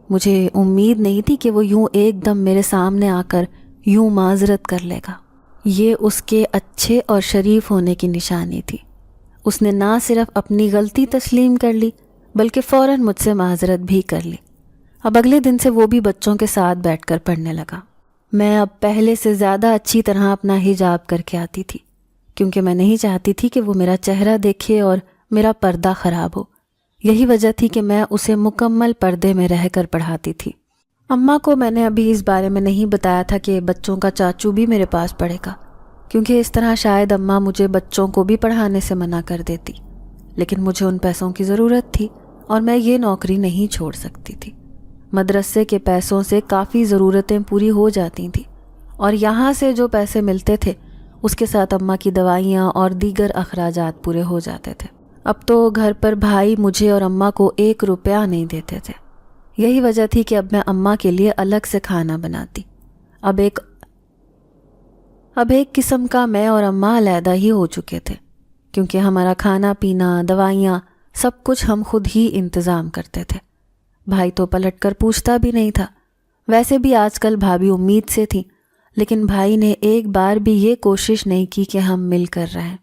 مجھے امید نہیں تھی کہ وہ یوں ایک دم میرے سامنے آ کر یوں معذرت کر لے گا. یہ اس کے اچھے اور شریف ہونے کی نشانی تھی. اس نے نہ صرف اپنی غلطی تسلیم کر لی بلکہ فوراً مجھ سے معذرت بھی کر لی. اب اگلے دن سے وہ بھی بچوں کے ساتھ بیٹھ کر پڑھنے لگا. میں اب پہلے سے زیادہ اچھی طرح اپنا حجاب کر کے آتی تھی، کیونکہ میں نہیں چاہتی تھی کہ وہ میرا چہرہ دیکھے اور میرا پردہ خراب ہو. یہی وجہ تھی کہ میں اسے مکمل پردے میں رہ کر پڑھاتی تھی. اماں کو میں نے ابھی اس بارے میں نہیں بتایا تھا کہ بچوں کا چاچو بھی میرے پاس پڑھے گا، کیونکہ اس طرح شاید اماں مجھے بچوں کو بھی پڑھانے سے منع کر دیتی. لیکن مجھے ان پیسوں کی ضرورت تھی اور میں یہ نوکری نہیں چھوڑ سکتی تھی. مدرسے کے پیسوں سے کافی ضرورتیں پوری ہو جاتی تھیں اور یہاں سے جو پیسے ملتے تھے اس کے ساتھ اماں کی دوائیاں اور دیگر اخراجات پورے ہو جاتے تھے. اب تو گھر پر بھائی مجھے اور اماں کو 1 روپیہ نہیں دیتے تھے. یہی وجہ تھی کہ اب میں اماں کے لیے الگ سے کھانا بناتی. اب ایک قسم کا میں اور اماں علیحدہ ہی ہو چکے تھے، کیونکہ ہمارا کھانا پینا، دوائیاں، سب کچھ ہم خود ہی انتظام کرتے تھے. بھائی تو پلٹ کر پوچھتا بھی نہیں تھا. ویسے بھی آج کل بھابھی امید سے تھی، لیکن بھائی نے ایک بار بھی یہ کوشش نہیں کی کہ ہم مل کر رہیں.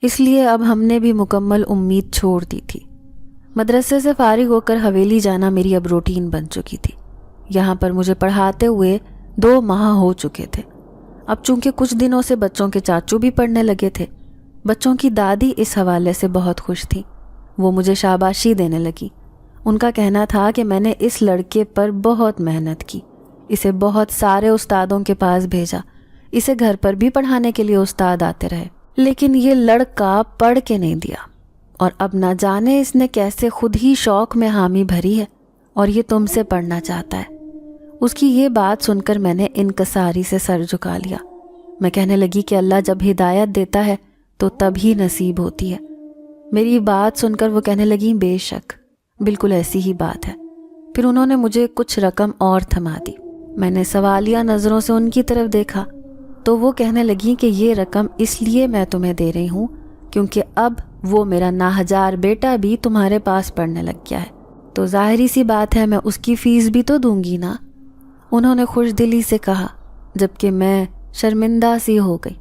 اس لیے اب ہم نے بھی مکمل امید چھوڑ دی تھی. مدرسے سے فارغ ہو کر حویلی جانا میری اب روٹین بن چکی تھی. یہاں پر مجھے پڑھاتے ہوئے 2 ماہ ہو چکے تھے. اب چونکہ کچھ دنوں سے بچوں کے چاچو بھی پڑھنے لگے تھے، بچوں کی دادی اس حوالے سے بہت خوش تھی. وہ مجھے شاباشی دینے لگی۔ ان کا کہنا تھا کہ میں نے اس لڑکے پر بہت محنت کی، اسے بہت سارے استادوں کے پاس بھیجا، اسے گھر پر بھی پڑھانے کے لیے استاد آتے رہے، لیکن یہ لڑکا پڑھ کے نہیں دیا، اور اب نہ جانے اس نے کیسے خود ہی شوق میں حامی بھری ہے اور یہ تم سے پڑھنا چاہتا ہے۔ اس کی یہ بات سن کر میں نے انکساری سے سر جھکا لیا۔ میں کہنے لگی کہ اللہ جب ہدایت دیتا ہے تو تب ہی نصیب ہوتی ہے۔ میری بات سن کر وہ کہنے لگیں بے شک، بالکل ایسی ہی بات ہے۔ پھر انہوں نے مجھے کچھ رقم اور تھما دی۔ میں نے سوالیہ نظروں سے ان کی طرف دیکھا تو وہ کہنے لگیں کہ یہ رقم اس لیے میں تمہیں دے رہی ہوں کیونکہ اب وہ میرا ناہجار بیٹا بھی تمہارے پاس پڑھنے لگ گیا ہے، تو ظاہری سی بات ہے میں اس کی فیس بھی تو دوں گی نا۔ انہوں نے خوش دلی سے کہا، جبکہ میں شرمندہ سی ہو گئی۔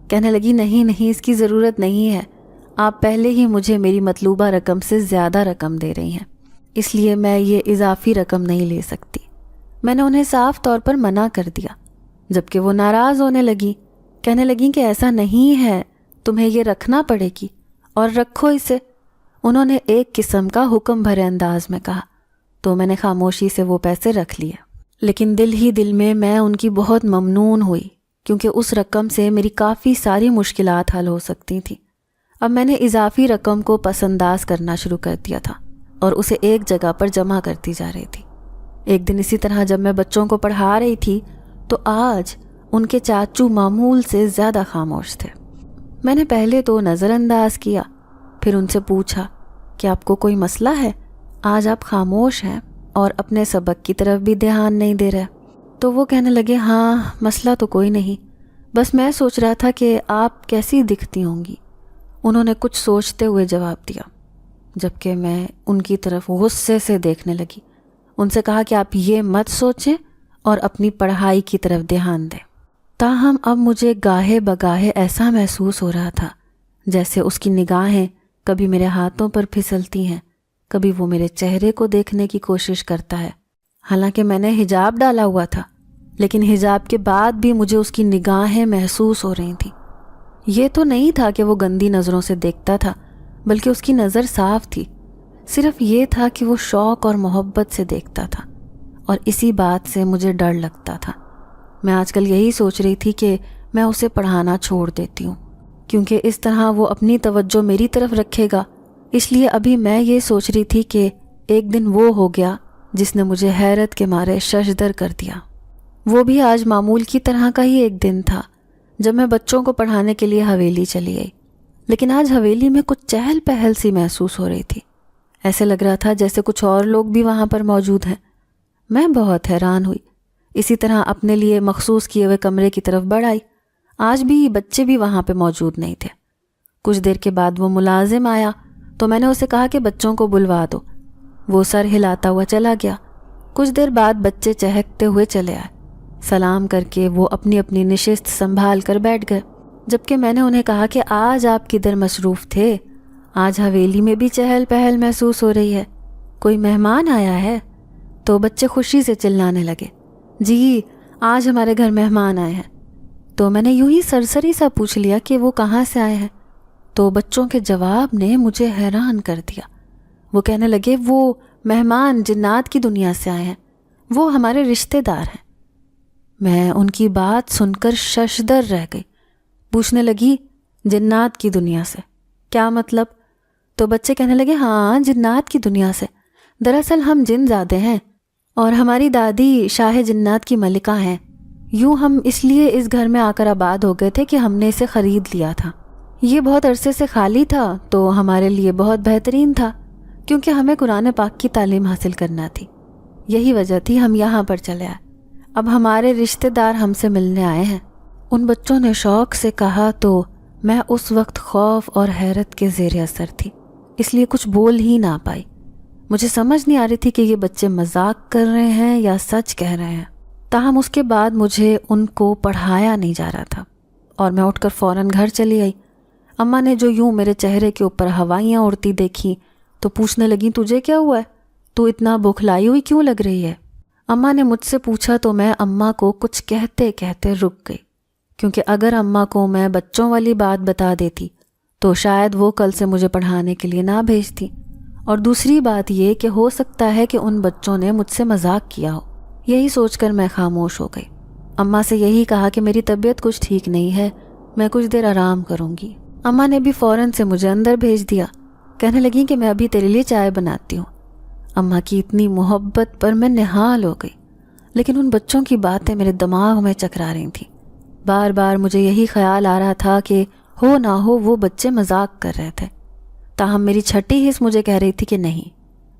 کہنے لگی نہیں اس کی ضرورت نہیں ہے، آپ پہلے ہی مجھے میری مطلوبہ رقم سے زیادہ رقم دے رہی ہیں، اس لیے میں یہ اضافی رقم نہیں لے سکتی۔ میں نے انہیں صاف طور پر منع کر دیا، جبکہ وہ ناراض ہونے لگی، کہنے لگیں کہ ایسا نہیں ہے، تمہیں یہ رکھنا پڑے گی اور رکھو اسے۔ انہوں نے ایک قسم کا حکم بھرے انداز میں کہا تو میں نے خاموشی سے وہ پیسے رکھ لیے، لیکن دل ہی دل میں ان کی بہت ممنون ہوئی کیونکہ اس رقم سے میری کافی ساری مشکلات حل ہو سکتی تھیں۔ اب میں نے اضافی رقم کو پس انداز کرنا شروع کر دیا تھا اور اسے ایک جگہ پر جمع کرتی جا رہی تھی۔ ایک دن اسی طرح جب میں بچوں کو پڑھا رہی تھی تو آج ان کے چاچو معمول سے زیادہ خاموش تھے۔ میں نے پہلے تو نظر انداز کیا، پھر ان سے پوچھا کہ آپ کو کوئی مسئلہ ہے؟ آج آپ خاموش ہیں اور اپنے سبق کی طرف بھی دھیان نہیں دے رہے۔ تو وہ کہنے لگے ہاں مسئلہ تو کوئی نہیں، بس میں سوچ رہا تھا کہ آپ کیسی دکھتی ہوں گی۔ انہوں نے کچھ سوچتے ہوئے جواب دیا، جبکہ میں ان کی طرف غصے سے دیکھنے لگی۔ ان سے کہا کہ آپ یہ مت سوچیں اور اپنی پڑھائی کی طرف دھیان دیں۔ تاہم اب مجھے گاہے بگاہے ایسا محسوس ہو رہا تھا جیسے اس کی نگاہیں کبھی میرے ہاتھوں پر پھسلتی ہیں، کبھی وہ میرے چہرے کو دیکھنے کی کوشش کرتا ہے۔ حالانکہ میں نے حجاب ڈالا ہوا تھا، لیکن حجاب کے بعد بھی مجھے اس کی نگاہیں محسوس ہو رہی تھیں۔ یہ تو نہیں تھا کہ وہ گندی نظروں سے دیکھتا تھا، بلکہ اس کی نظر صاف تھی، صرف یہ تھا کہ وہ شوق اور محبت سے دیکھتا تھا، اور اسی بات سے مجھے ڈر لگتا تھا۔ میں آج کل یہی سوچ رہی تھی کہ میں اسے پڑھانا چھوڑ دیتی ہوں، کیونکہ اس طرح وہ اپنی توجہ میری طرف رکھے گا۔ اس لیے ابھی میں یہ سوچ رہی تھی کہ ایک دن وہ ہو گیا جس نے مجھے حیرت کے مارے ششدر کر دیا۔ وہ بھی آج معمول کی طرح کا ہی ایک دن تھا جب میں بچوں کو پڑھانے کے لیے حویلی چلی گئی، لیکن آج حویلی میں کچھ چہل پہل سی محسوس ہو رہی تھی۔ ایسے لگ رہا تھا جیسے کچھ اور لوگ بھی وہاں پر موجود ہیں۔ میں بہت حیران ہوئی، اسی طرح اپنے لیے مخصوص کیے ہوئے کمرے کی طرف بڑھ آئی۔ آج بھی بچے بھی وہاں پہ موجود نہیں تھے۔ کچھ دیر کے بعد وہ ملازم آیا تو میں نے اسے کہا کہ بچوں کو بلوا دو۔ وہ سر ہلاتا ہوا چلا گیا۔ کچھ دیر بعد بچے چہکتے ہوئے چلے آئے۔ سلام کر کے وہ اپنی اپنی نشست سنبھال کر بیٹھ گئے، جبکہ میں نے انہیں کہا کہ آج آپ کدھر مصروف تھے؟ آج حویلی میں بھی چہل پہل محسوس ہو رہی ہے، کوئی مہمان آیا ہے؟ تو بچے خوشی سے چلانے لگے، جی آج ہمارے گھر مہمان آئے ہیں۔ تو میں نے یوں ہی سرسری سا پوچھ لیا کہ وہ کہاں سے آئے ہیں، تو بچوں کے جواب نے مجھے حیران کر دیا۔ وہ کہنے لگے وہ مہمان جنات کی دنیا سے آئے ہیں، وہ ہمارے رشتہ دار ہیں۔ میں ان کی بات سن کر ششدر رہ گئی، پوچھنے لگی جنات کی دنیا سے کیا مطلب؟ تو بچے کہنے لگے ہاں جنات کی دنیا سے، دراصل ہم جن زادے ہیں اور ہماری دادی شاہ جنات کی ملکہ ہیں، یوں ہم اس لیے اس گھر میں آ کر آباد ہو گئے تھے کہ ہم نے اسے خرید لیا تھا۔ یہ بہت عرصے سے خالی تھا تو ہمارے لیے بہت بہترین تھا، کیونکہ ہمیں قرآن پاک کی تعلیم حاصل کرنا تھی، یہی وجہ تھی ہم یہاں پر چلے آئے۔ اب ہمارے رشتہ دار ہم سے ملنے آئے ہیں۔ ان بچوں نے شوق سے کہا تو میں اس وقت خوف اور حیرت کے زیر اثر تھی، اس لیے کچھ بول ہی نہ پائی۔ مجھے سمجھ نہیں آ رہی تھی کہ یہ بچے مذاق کر رہے ہیں یا سچ کہہ رہے ہیں۔ تاہم اس کے بعد مجھے ان کو پڑھایا نہیں جا رہا تھا اور میں اٹھ کر فوراً گھر چلی آئی۔ اماں نے جو یوں میرے چہرے کے اوپر ہوائیاں اڑتی دیکھی تو پوچھنے لگیں تجھے کیا ہوا ہے؟ تو اتنا بوکھلائی ہوئی کیوں لگ رہی ہے؟ اماں نے مجھ سے پوچھا تو میں اماں کو کچھ کہتے کہتے رک گئی، کیونکہ اگر اماں کو میں بچوں والی بات بتا دیتی تو شاید وہ کل سے مجھے پڑھانے کے لیے نہ بھیجتی۔ اور دوسری بات یہ کہ ہو سکتا ہے کہ ان بچوں نے مجھ سے مذاق کیا ہو۔ یہی سوچ کر میں خاموش ہو گئی۔ اماں سے یہی کہا کہ میری طبیعت کچھ ٹھیک نہیں ہے، میں کچھ دیر آرام کروں گی۔ اماں نے بھی فوراً سے مجھے اندر بھیج دیا، کہنے لگیں کہ میں ابھی تیرے لیے چائے بناتی ہوں۔ اماں کی اتنی محبت پر میں نہال ہو گئی، لیکن ان بچوں کی باتیں میرے دماغ میں چکرا رہی تھیں۔ بار بار مجھے یہی خیال آ رہا تھا کہ ہو نہ ہو وہ بچے مذاق کر رہے تھے، تاہم میری چھٹی حس مجھے کہہ رہی تھی کہ نہیں،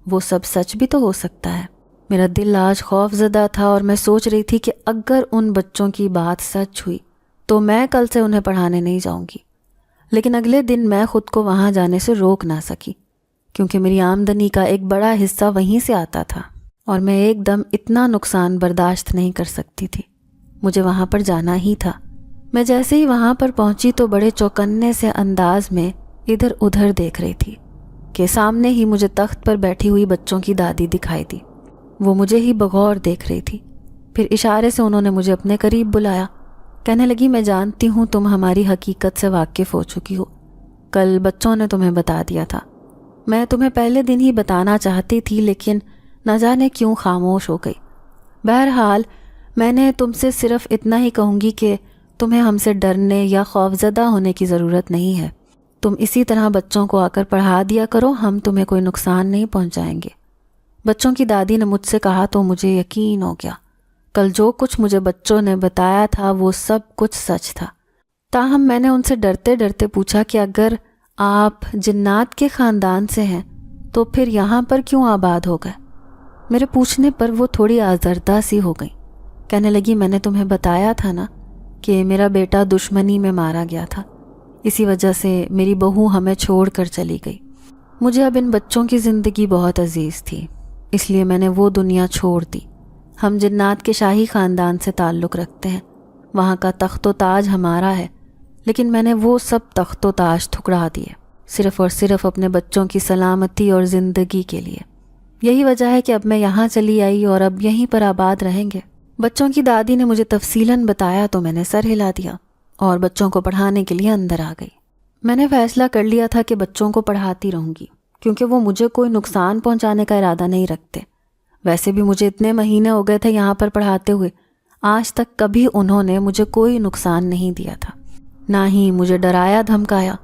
وہ سب سچ بھی تو ہو سکتا ہے۔ میرا دل آج خوف زدہ تھا اور میں سوچ رہی تھی کہ اگر ان بچوں کی بات سچ ہوئی تو میں کل سے انہیں پڑھانے نہیں جاؤں گی۔ لیکن اگلے دن میں خود کو وہاں جانے سے روک نہ سکی، کیونکہ میری آمدنی کا ایک بڑا حصہ وہیں سے آتا تھا اور میں ایک دم اتنا نقصان برداشت نہیں کر سکتی تھی۔ مجھے وہاں پر جانا ہی تھا۔ میں جیسے ہی وہاں پر پہنچی تو بڑے چوکنے سے انداز میں ادھر ادھر دیکھ رہی تھی کہ سامنے ہی مجھے تخت پر بیٹھی ہوئی بچوں کی دادی دکھائی دی۔ وہ مجھے ہی بغور دیکھ رہی تھی۔ پھر اشارے سے انہوں نے مجھے اپنے قریب بلایا، کہنے لگی میں جانتی ہوں تم ہماری حقیقت سے واقف ہو چکی ہو، کل بچوں نے تمہیں بتا دیا تھا۔ میں تمہیں پہلے دن ہی بتانا چاہتی تھی لیکن نہ جانے کیوں خاموش ہو گئی۔ بہرحال میں نے تم سے صرف اتنا ہی کہوں گی کہ تمہیں ہم سے ڈرنے یا خوفزدہ ہونے کی ضرورت نہیں ہے۔ تم اسی طرح بچوں کو آ کر پڑھا دیا کرو، ہم تمہیں کوئی نقصان نہیں پہنچائیں گے۔ بچوں کی دادی نے مجھ سے کہا تو مجھے یقین ہو گیا، کل جو کچھ مجھے بچوں نے بتایا تھا وہ سب کچھ سچ تھا۔ تاہم میں نے ان سے ڈرتے ڈرتے پوچھا کہ اگر آپ جنات کے خاندان سے ہیں تو پھر یہاں پر کیوں آباد ہو گئے؟ میرے پوچھنے پر وہ تھوڑی آزردہ سی ہو گئی، کہنے لگی میں نے تمہیں بتایا تھا نا کہ میرا بیٹا دشمنی میں مارا گیا تھا، اسی وجہ سے میری بہو ہمیں چھوڑ کر چلی گئی۔ مجھے اب ان بچوں کی زندگی بہت عزیز تھی، اس لیے میں نے وہ دنیا چھوڑ دی۔ ہم جنات کے شاہی خاندان سے تعلق رکھتے ہیں، وہاں کا تخت و تاج ہمارا ہے، لیکن میں نے وہ سب تخت و تاج ٹھکرا دیے، صرف اور صرف اپنے بچوں کی سلامتی اور زندگی کے لیے۔ یہی وجہ ہے کہ اب میں یہاں چلی آئی اور اب یہیں پر آباد رہیں گے۔ بچوں کی دادی نے مجھے تفصیلاً بتایا تو میں نے سر ہلا دیا اور بچوں کو پڑھانے کے لیے اندر آ گئی۔ میں نے فیصلہ کر لیا تھا کہ بچوں کو پڑھاتی رہوں گی، کیونکہ وہ مجھے کوئی نقصان پہنچانے کا ارادہ نہیں رکھتے۔ ویسے بھی مجھے اتنے مہینے ہو گئے تھے یہاں پر پڑھاتے ہوئے، آج تک کبھی انہوں نے مجھے کوئی نقصان نہیں دیا تھا، نہ ہی مجھے ڈرایا دھمکایا۔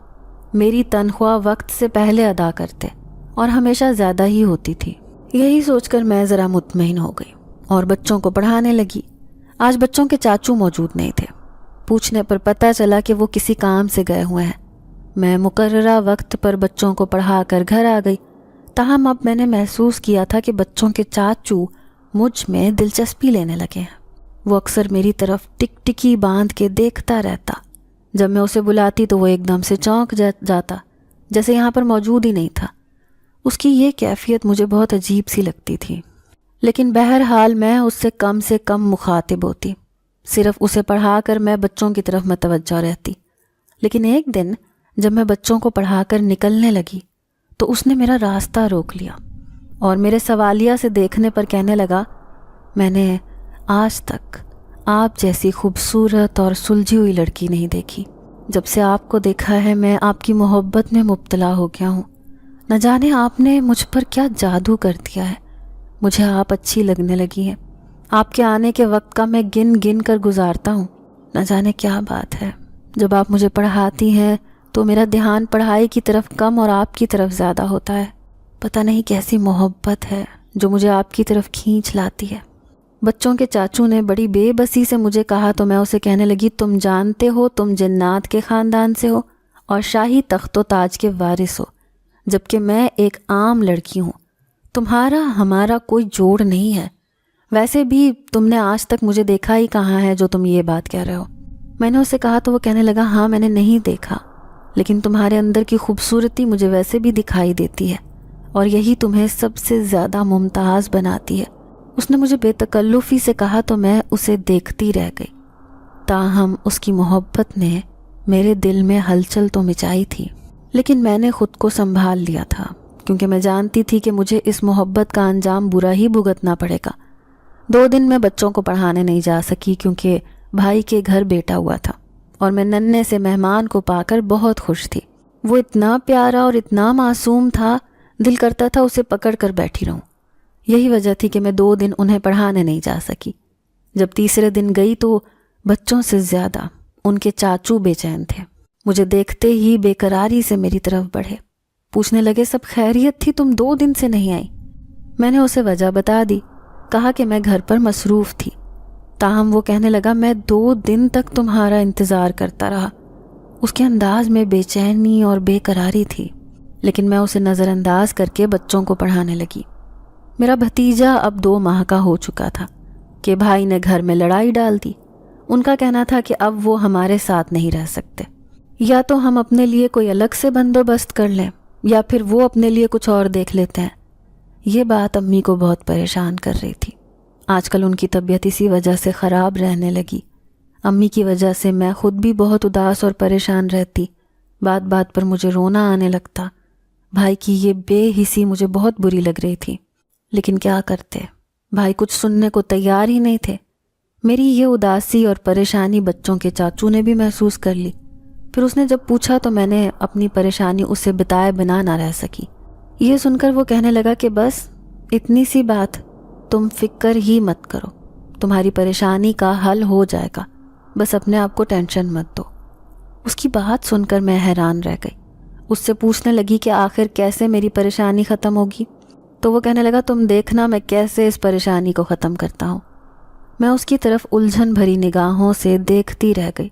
میری تنخواہ وقت سے پہلے ادا کرتے اور ہمیشہ زیادہ ہی ہوتی تھی۔ یہی سوچ کر میں ذرا مطمئن ہو گئی اور بچوں کو پڑھانے لگی۔ آج بچوں کے چاچو موجود نہیں تھے، پوچھنے پر پتہ چلا کہ وہ کسی کام سے گئے ہوئے ہیں۔ میں مقررہ وقت پر بچوں کو پڑھا کر گھر آ گئی، تاہم اب میں نے محسوس کیا تھا کہ بچوں کے چاچو مجھ میں دلچسپی لینے لگے ہیں۔ وہ اکثر میری طرف ٹک ٹکی باندھ کے دیکھتا رہتا، جب میں اسے بلاتی تو وہ ایک دم سے چونک جاتا، جیسے یہاں پر موجود ہی نہیں تھا۔ اس کی یہ کیفیت مجھے بہت عجیب سی لگتی تھی، لیکن بہرحال میں اس سے کم مخاطب ہوتی، صرف اسے پڑھا کر میں بچوں کی طرف متوجہ رہتی۔ لیکن ایک دن جب میں بچوں کو پڑھا کر نکلنے لگی تو اس نے میرا راستہ روک لیا اور میرے سوالیہ سے دیکھنے پر کہنے لگا، میں نے آج تک آپ جیسی خوبصورت اور سلجھی ہوئی لڑکی نہیں دیکھی۔ جب سے آپ کو دیکھا ہے میں آپ کی محبت میں مبتلا ہو گیا ہوں۔ نہ جانے آپ نے مجھ پر کیا جادو کر دیا ہے، مجھے آپ اچھی لگنے لگی ہیں۔ آپ کے آنے کے وقت کا میں گن گن کر گزارتا ہوں۔ نہ جانے کیا بات ہے، جب آپ مجھے پڑھاتی ہیں تو میرا دھیان پڑھائی کی طرف کم اور آپ کی طرف زیادہ ہوتا ہے۔ پتہ نہیں کیسی محبت ہے جو مجھے آپ کی طرف کھینچ لاتی ہے۔ بچوں کے چاچو نے بڑی بے بسی سے مجھے کہا تو میں اسے کہنے لگی، تم جانتے ہو تم جنات کے خاندان سے ہو اور شاہی تخت و تاج کے وارث ہو، جبکہ میں ایک عام لڑکی ہوں۔ تمہارا ہمارا کوئی جوڑ نہیں ہے۔ ویسے بھی تم نے آج تک مجھے دیکھا ہی کہاں ہے جو تم یہ بات کہہ رہے ہو۔ میں نے اسے کہا تو وہ کہنے لگا، ہاں میں نے نہیں دیکھا، لیکن تمہارے اندر کی خوبصورتی مجھے ویسے بھی دکھائی دیتی ہے اور یہی تمہیں سب سے زیادہ ممتاز بناتی ہے۔ اس نے مجھے بے تکلفی سے کہا تو میں اسے دیکھتی رہ گئی، تاہم اس کی محبت نے میرے دل میں ہلچل تو مچائی تھی، لیکن میں نے خود کو سنبھال لیا تھا، کیونکہ میں جانتی تھی کہ مجھے اس محبت کا انجام برا ہی بھگتنا پڑے گا۔ 2 دن میں بچوں کو پڑھانے نہیں جا سکی کیونکہ بھائی کے گھر بیٹا ہوا تھا اور میں ننھے سے مہمان کو پا کر بہت خوش تھی۔ وہ اتنا پیارا اور اتنا معصوم تھا، دل کرتا تھا اسے پکڑ کر بیٹھی رہوں۔ یہی وجہ تھی کہ میں 2 دن انہیں پڑھانے نہیں جا سکی۔ جب تیسرے دن گئی تو بچوں سے زیادہ ان کے چاچو بے چین تھے۔ مجھے دیکھتے ہی بے قراری سے میری طرف بڑھے، پوچھنے لگے سب خیریت تھی، تم 2 دن سے نہیں آئی؟ میں نے اسے وجہ بتا دی، کہا کہ میں گھر پر مصروف تھی۔ تاہم وہ کہنے لگا میں 2 دن تک تمہارا انتظار کرتا رہا۔ اس کے انداز میں بے چینی اور بے قراری تھی، لیکن میں اسے نظر انداز کر کے بچوں کو پڑھانے لگی۔ میرا بھتیجا اب 2 ماہ کا ہو چکا تھا کہ بھائی نے گھر میں لڑائی ڈال دی۔ ان کا کہنا تھا کہ اب وہ ہمارے ساتھ نہیں رہ سکتے، یا تو ہم اپنے لیے کوئی الگ سے بندوبست کر لیں یا پھر وہ اپنے لیے کچھ اور دیکھ لیتے ہیں۔ یہ بات امی کو بہت پریشان کر رہی تھی۔ آج کل ان کی طبیعت اسی وجہ سے خراب رہنے لگی۔ امی کی وجہ سے میں خود بھی بہت اداس اور پریشان رہتی۔ بات بات پر مجھے رونا آنے لگتا۔ بھائی کی یہ بے حسی مجھے بہت بری لگ رہی تھی، لیکن کیا کرتے، بھائی کچھ سننے کو تیار ہی نہیں تھے۔ میری یہ اداسی اور پریشانی بچوں کے چاچو نے بھی محسوس کر لی۔ پھر اس نے جب پوچھا تو میں نے اپنی پریشانی اسے بتائے بنا نہ رہ سکی۔ یہ سن کر وہ کہنے لگا کہ بس اتنی سی بات، تم فکر ہی مت کرو، تمہاری پریشانی کا حل ہو جائے گا، بس اپنے آپ کو ٹینشن مت دو۔ اس کی بات سن کر میں حیران رہ گئی۔ اس سے پوچھنے لگی کہ آخر کیسے میری پریشانی ختم ہوگی؟ تو وہ کہنے لگا تم دیکھنا میں کیسے اس پریشانی کو ختم کرتا ہوں۔ میں اس کی طرف الجھن بھری نگاہوں سے دیکھتی رہ گئی،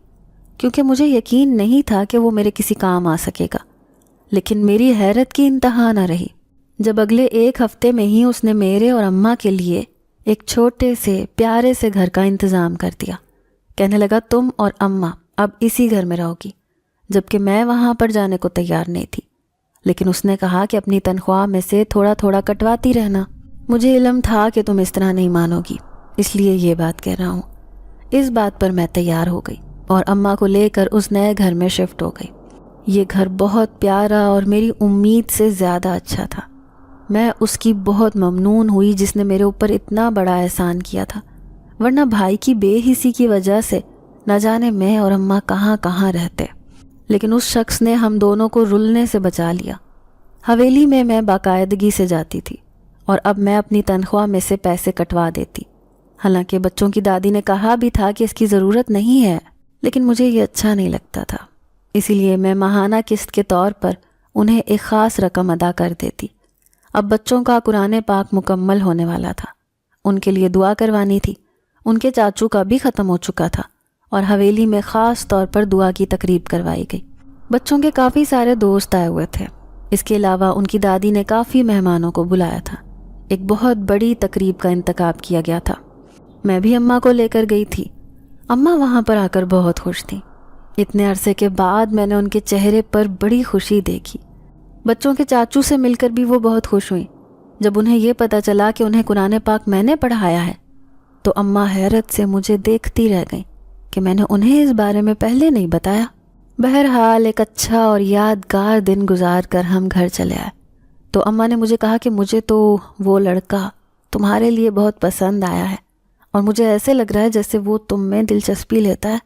کیونکہ مجھے یقین نہیں تھا کہ وہ میرے کسی کام آ سکے گا۔ لیکن میری حیرت کی انتہا نہ رہی جب اگلے 1 ہفتے میں ہی اس نے میرے اور اماں کے لیے ایک چھوٹے سے پیارے سے گھر کا انتظام کر دیا۔ کہنے لگا تم اور اماں اب اسی گھر میں رہو گی، جبکہ میں وہاں پر جانے کو تیار نہیں تھی۔ لیکن اس نے کہا کہ اپنی تنخواہ میں سے تھوڑا تھوڑا کٹواتی رہنا۔ مجھے علم تھا کہ تم اس طرح نہیں مانو گی، اس لیے یہ بات کہہ رہا ہوں۔ اس بات پر میں تیار ہو گئی اور اماں کو لے کر اس نئے گھر میں شفٹ ہو گئی۔ یہ گھر بہت پیارا اور میری امید سے زیادہ اچھا تھا۔ میں اس کی بہت ممنون ہوئی جس نے میرے اوپر اتنا بڑا احسان کیا تھا، ورنہ بھائی کی بے حسی کی وجہ سے نہ جانے میں اور اماں کہاں کہاں رہتے۔ لیکن اس شخص نے ہم دونوں کو رلنے سے بچا لیا۔ حویلی میں باقاعدگی سے جاتی تھی اور اب میں اپنی تنخواہ میں سے پیسے کٹوا دیتی۔ حالانکہ بچوں کی دادی نے کہا بھی تھا کہ اس کی ضرورت نہیں ہے، لیکن مجھے یہ اچھا نہیں لگتا تھا، اسی لیے میں ماہانہ قسط کے طور پر انہیں ایک خاص رقم ادا کر دیتی۔ اب بچوں کا قرآن پاک مکمل ہونے والا تھا، ان کے لیے دعا کروانی تھی۔ ان کے چاچو کا بھی ختم ہو چکا تھا اور حویلی میں خاص طور پر دعا کی تقریب کروائی گئی۔ بچوں کے کافی سارے دوست آئے ہوئے تھے۔ اس کے علاوہ ان کی دادی نے کافی مہمانوں کو بلایا تھا۔ ایک بہت بڑی تقریب کا انتخاب کیا گیا تھا۔ میں بھی اماں کو لے کر گئی تھی۔ اماں وہاں پر آ کر بہت خوش تھیں۔ اتنے عرصے کے بعد میں نے ان کے چہرے پر بڑی خوشی دیکھی۔ بچوں کے چاچو سے مل کر بھی وہ بہت خوش ہوئیں۔ جب انہیں یہ پتہ چلا کہ انہیں قرآن پاک میں نے پڑھایا ہے تو اماں حیرت سے مجھے دیکھتی رہ گئیں کہ میں نے انہیں اس بارے میں پہلے نہیں بتایا۔ بہرحال ایک اچھا اور یادگار دن گزار کر ہم گھر چلے آئے تو اماں نے مجھے کہا کہ مجھے تو وہ لڑکا تمہارے لیے بہت پسند آیا ہے اور مجھے ایسے لگ رہا ہے جیسے وہ تم میں دلچسپی لیتا ہے۔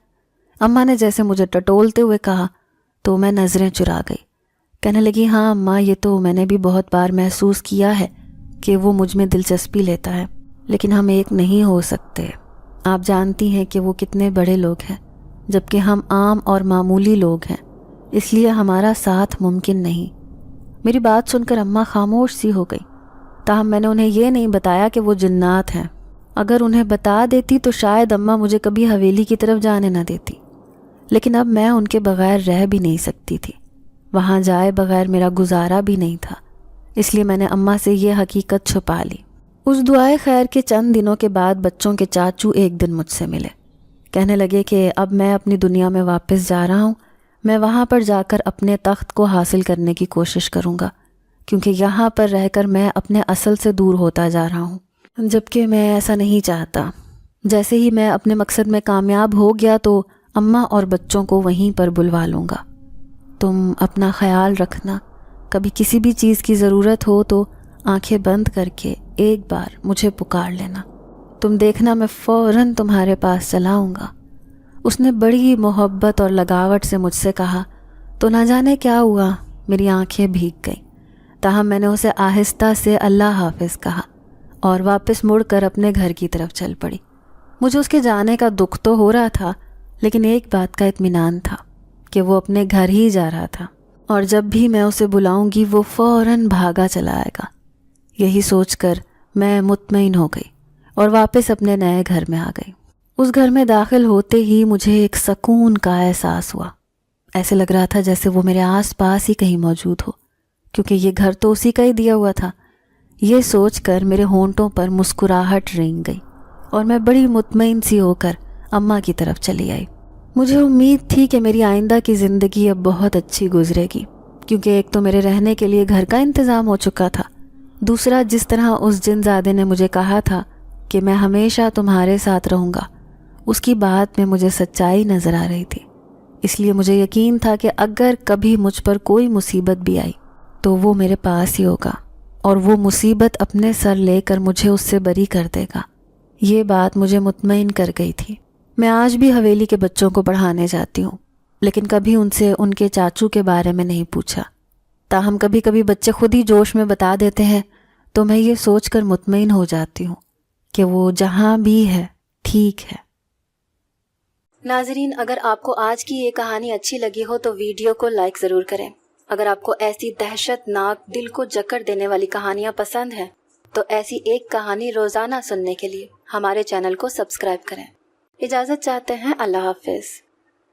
اماں نے جیسے مجھے ٹٹولتے ہوئے کہا تو میں نظریں چرا گئی۔ کہنے لگی ہاں اماں، یہ تو میں نے بھی بہت بار محسوس کیا ہے کہ وہ مجھ میں دلچسپی لیتا ہے، لیکن ہم ایک نہیں ہو سکتے۔ آپ جانتی ہیں کہ وہ کتنے بڑے لوگ ہیں جبکہ ہم عام اور معمولی لوگ ہیں، اس لیے ہمارا ساتھ ممکن نہیں۔ میری بات سن کر اماں خاموش سی ہو گئی، تاہم میں نے انہیں یہ نہیں بتایا کہ وہ جنات ہیں۔ اگر انہیں بتا دیتی تو شاید اماں مجھے کبھی حویلی کی طرف جانے نہ دیتی، لیکن اب میں ان کے بغیر رہ بھی نہیں سکتی تھی۔ وہاں جائے بغیر میرا گزارا بھی نہیں تھا، اس لیے میں نے اماں سے یہ حقیقت چھپا لی۔ اس دعائے خیر کے چند دنوں کے بعد بچوں کے چاچو ایک دن مجھ سے ملے۔ کہنے لگے کہ اب میں اپنی دنیا میں واپس جا رہا ہوں، میں وہاں پر جا کر اپنے تخت کو حاصل کرنے کی کوشش کروں گا، کیونکہ یہاں پر رہ کر میں اپنے اصل سے دور ہوتا جا رہا ہوں، جبکہ میں ایسا نہیں چاہتا۔ جیسے ہی میں اپنے مقصد میں کامیاب ہو گیا تو اماں اور بچوں کو وہیں پر بلوا لوں گا۔ تم اپنا خیال رکھنا، کبھی کسی بھی چیز کی ضرورت ہو تو آنکھیں بند کر کے ایک بار مجھے پکار لینا، تم دیکھنا میں فوراً تمہارے پاس چلا آؤں گا۔ اس نے بڑی محبت اور لگاوٹ سے مجھ سے کہا تو نہ جانے کیا ہوا، میری آنکھیں بھیگ گئیں۔ تاہم میں نے اسے آہستہ سے اللہ حافظ کہا اور واپس مڑ کر اپنے گھر کی طرف چل پڑی۔ مجھے اس کے جانے کا دکھ تو ہو رہا تھا، لیکن ایک بات کا اطمینان تھا کہ وہ اپنے گھر ہی جا رہا تھا اور جب بھی میں اسے بلاؤں گی وہ فوراً بھاگا چلا آئے گا۔ یہی سوچ کر میں مطمئن ہو گئی اور واپس اپنے نئے گھر میں آ گئی۔ اس گھر میں داخل ہوتے ہی مجھے ایک سکون کا احساس ہوا۔ ایسے لگ رہا تھا جیسے وہ میرے آس پاس ہی کہیں موجود ہو، کیونکہ یہ گھر تو اسی کا ہی دیا ہوا تھا۔ یہ سوچ کر میرے ہونٹوں پر مسکراہٹ رینگ گئی اور میں بڑی مطمئن سی ہو کر اماں کی طرف چلی آئی۔ مجھے امید تھی کہ میری آئندہ کی زندگی اب بہت اچھی گزرے گی، کیونکہ ایک تو میرے رہنے کے لیے گھر کا انتظام ہو چکا تھا، دوسرا جس طرح اس جن زادے نے مجھے کہا تھا کہ میں ہمیشہ تمہارے ساتھ رہوں گا، اس کی بات میں مجھے سچائی نظر آ رہی تھی۔ اس لیے مجھے یقین تھا کہ اگر کبھی مجھ پر کوئی مصیبت بھی آئی تو وہ میرے پاس ہی ہوگا اور وہ مصیبت اپنے سر لے کر مجھے اس سے بری کر دے گا۔ یہ بات مجھے مطمئن کر گئی تھی۔ میں آج بھی حویلی کے بچوں کو پڑھانے جاتی ہوں، لیکن کبھی ان سے ان کے چاچو کے بارے میں نہیں پوچھا۔ تاہم کبھی کبھی بچے خود ہی جوش میں بتا دیتے ہیں تو میں یہ سوچ کر مطمئن ہو جاتی ہوں کہ وہ جہاں بھی ہے ٹھیک ہے۔ ناظرین، اگر آپ کو آج کی یہ کہانی اچھی لگی ہو تو ویڈیو کو لائک ضرور کریں۔ اگر آپ کو ایسی دہشت ناک دل کو جکڑ دینے والی کہانیاں پسند ہیں تو ایسی ایک کہانی روزانہ سننے کے لیے ہمارے چینل کو سبسکرائب کریں۔ اجازت چاہتے ہیں، اللہ حافظ۔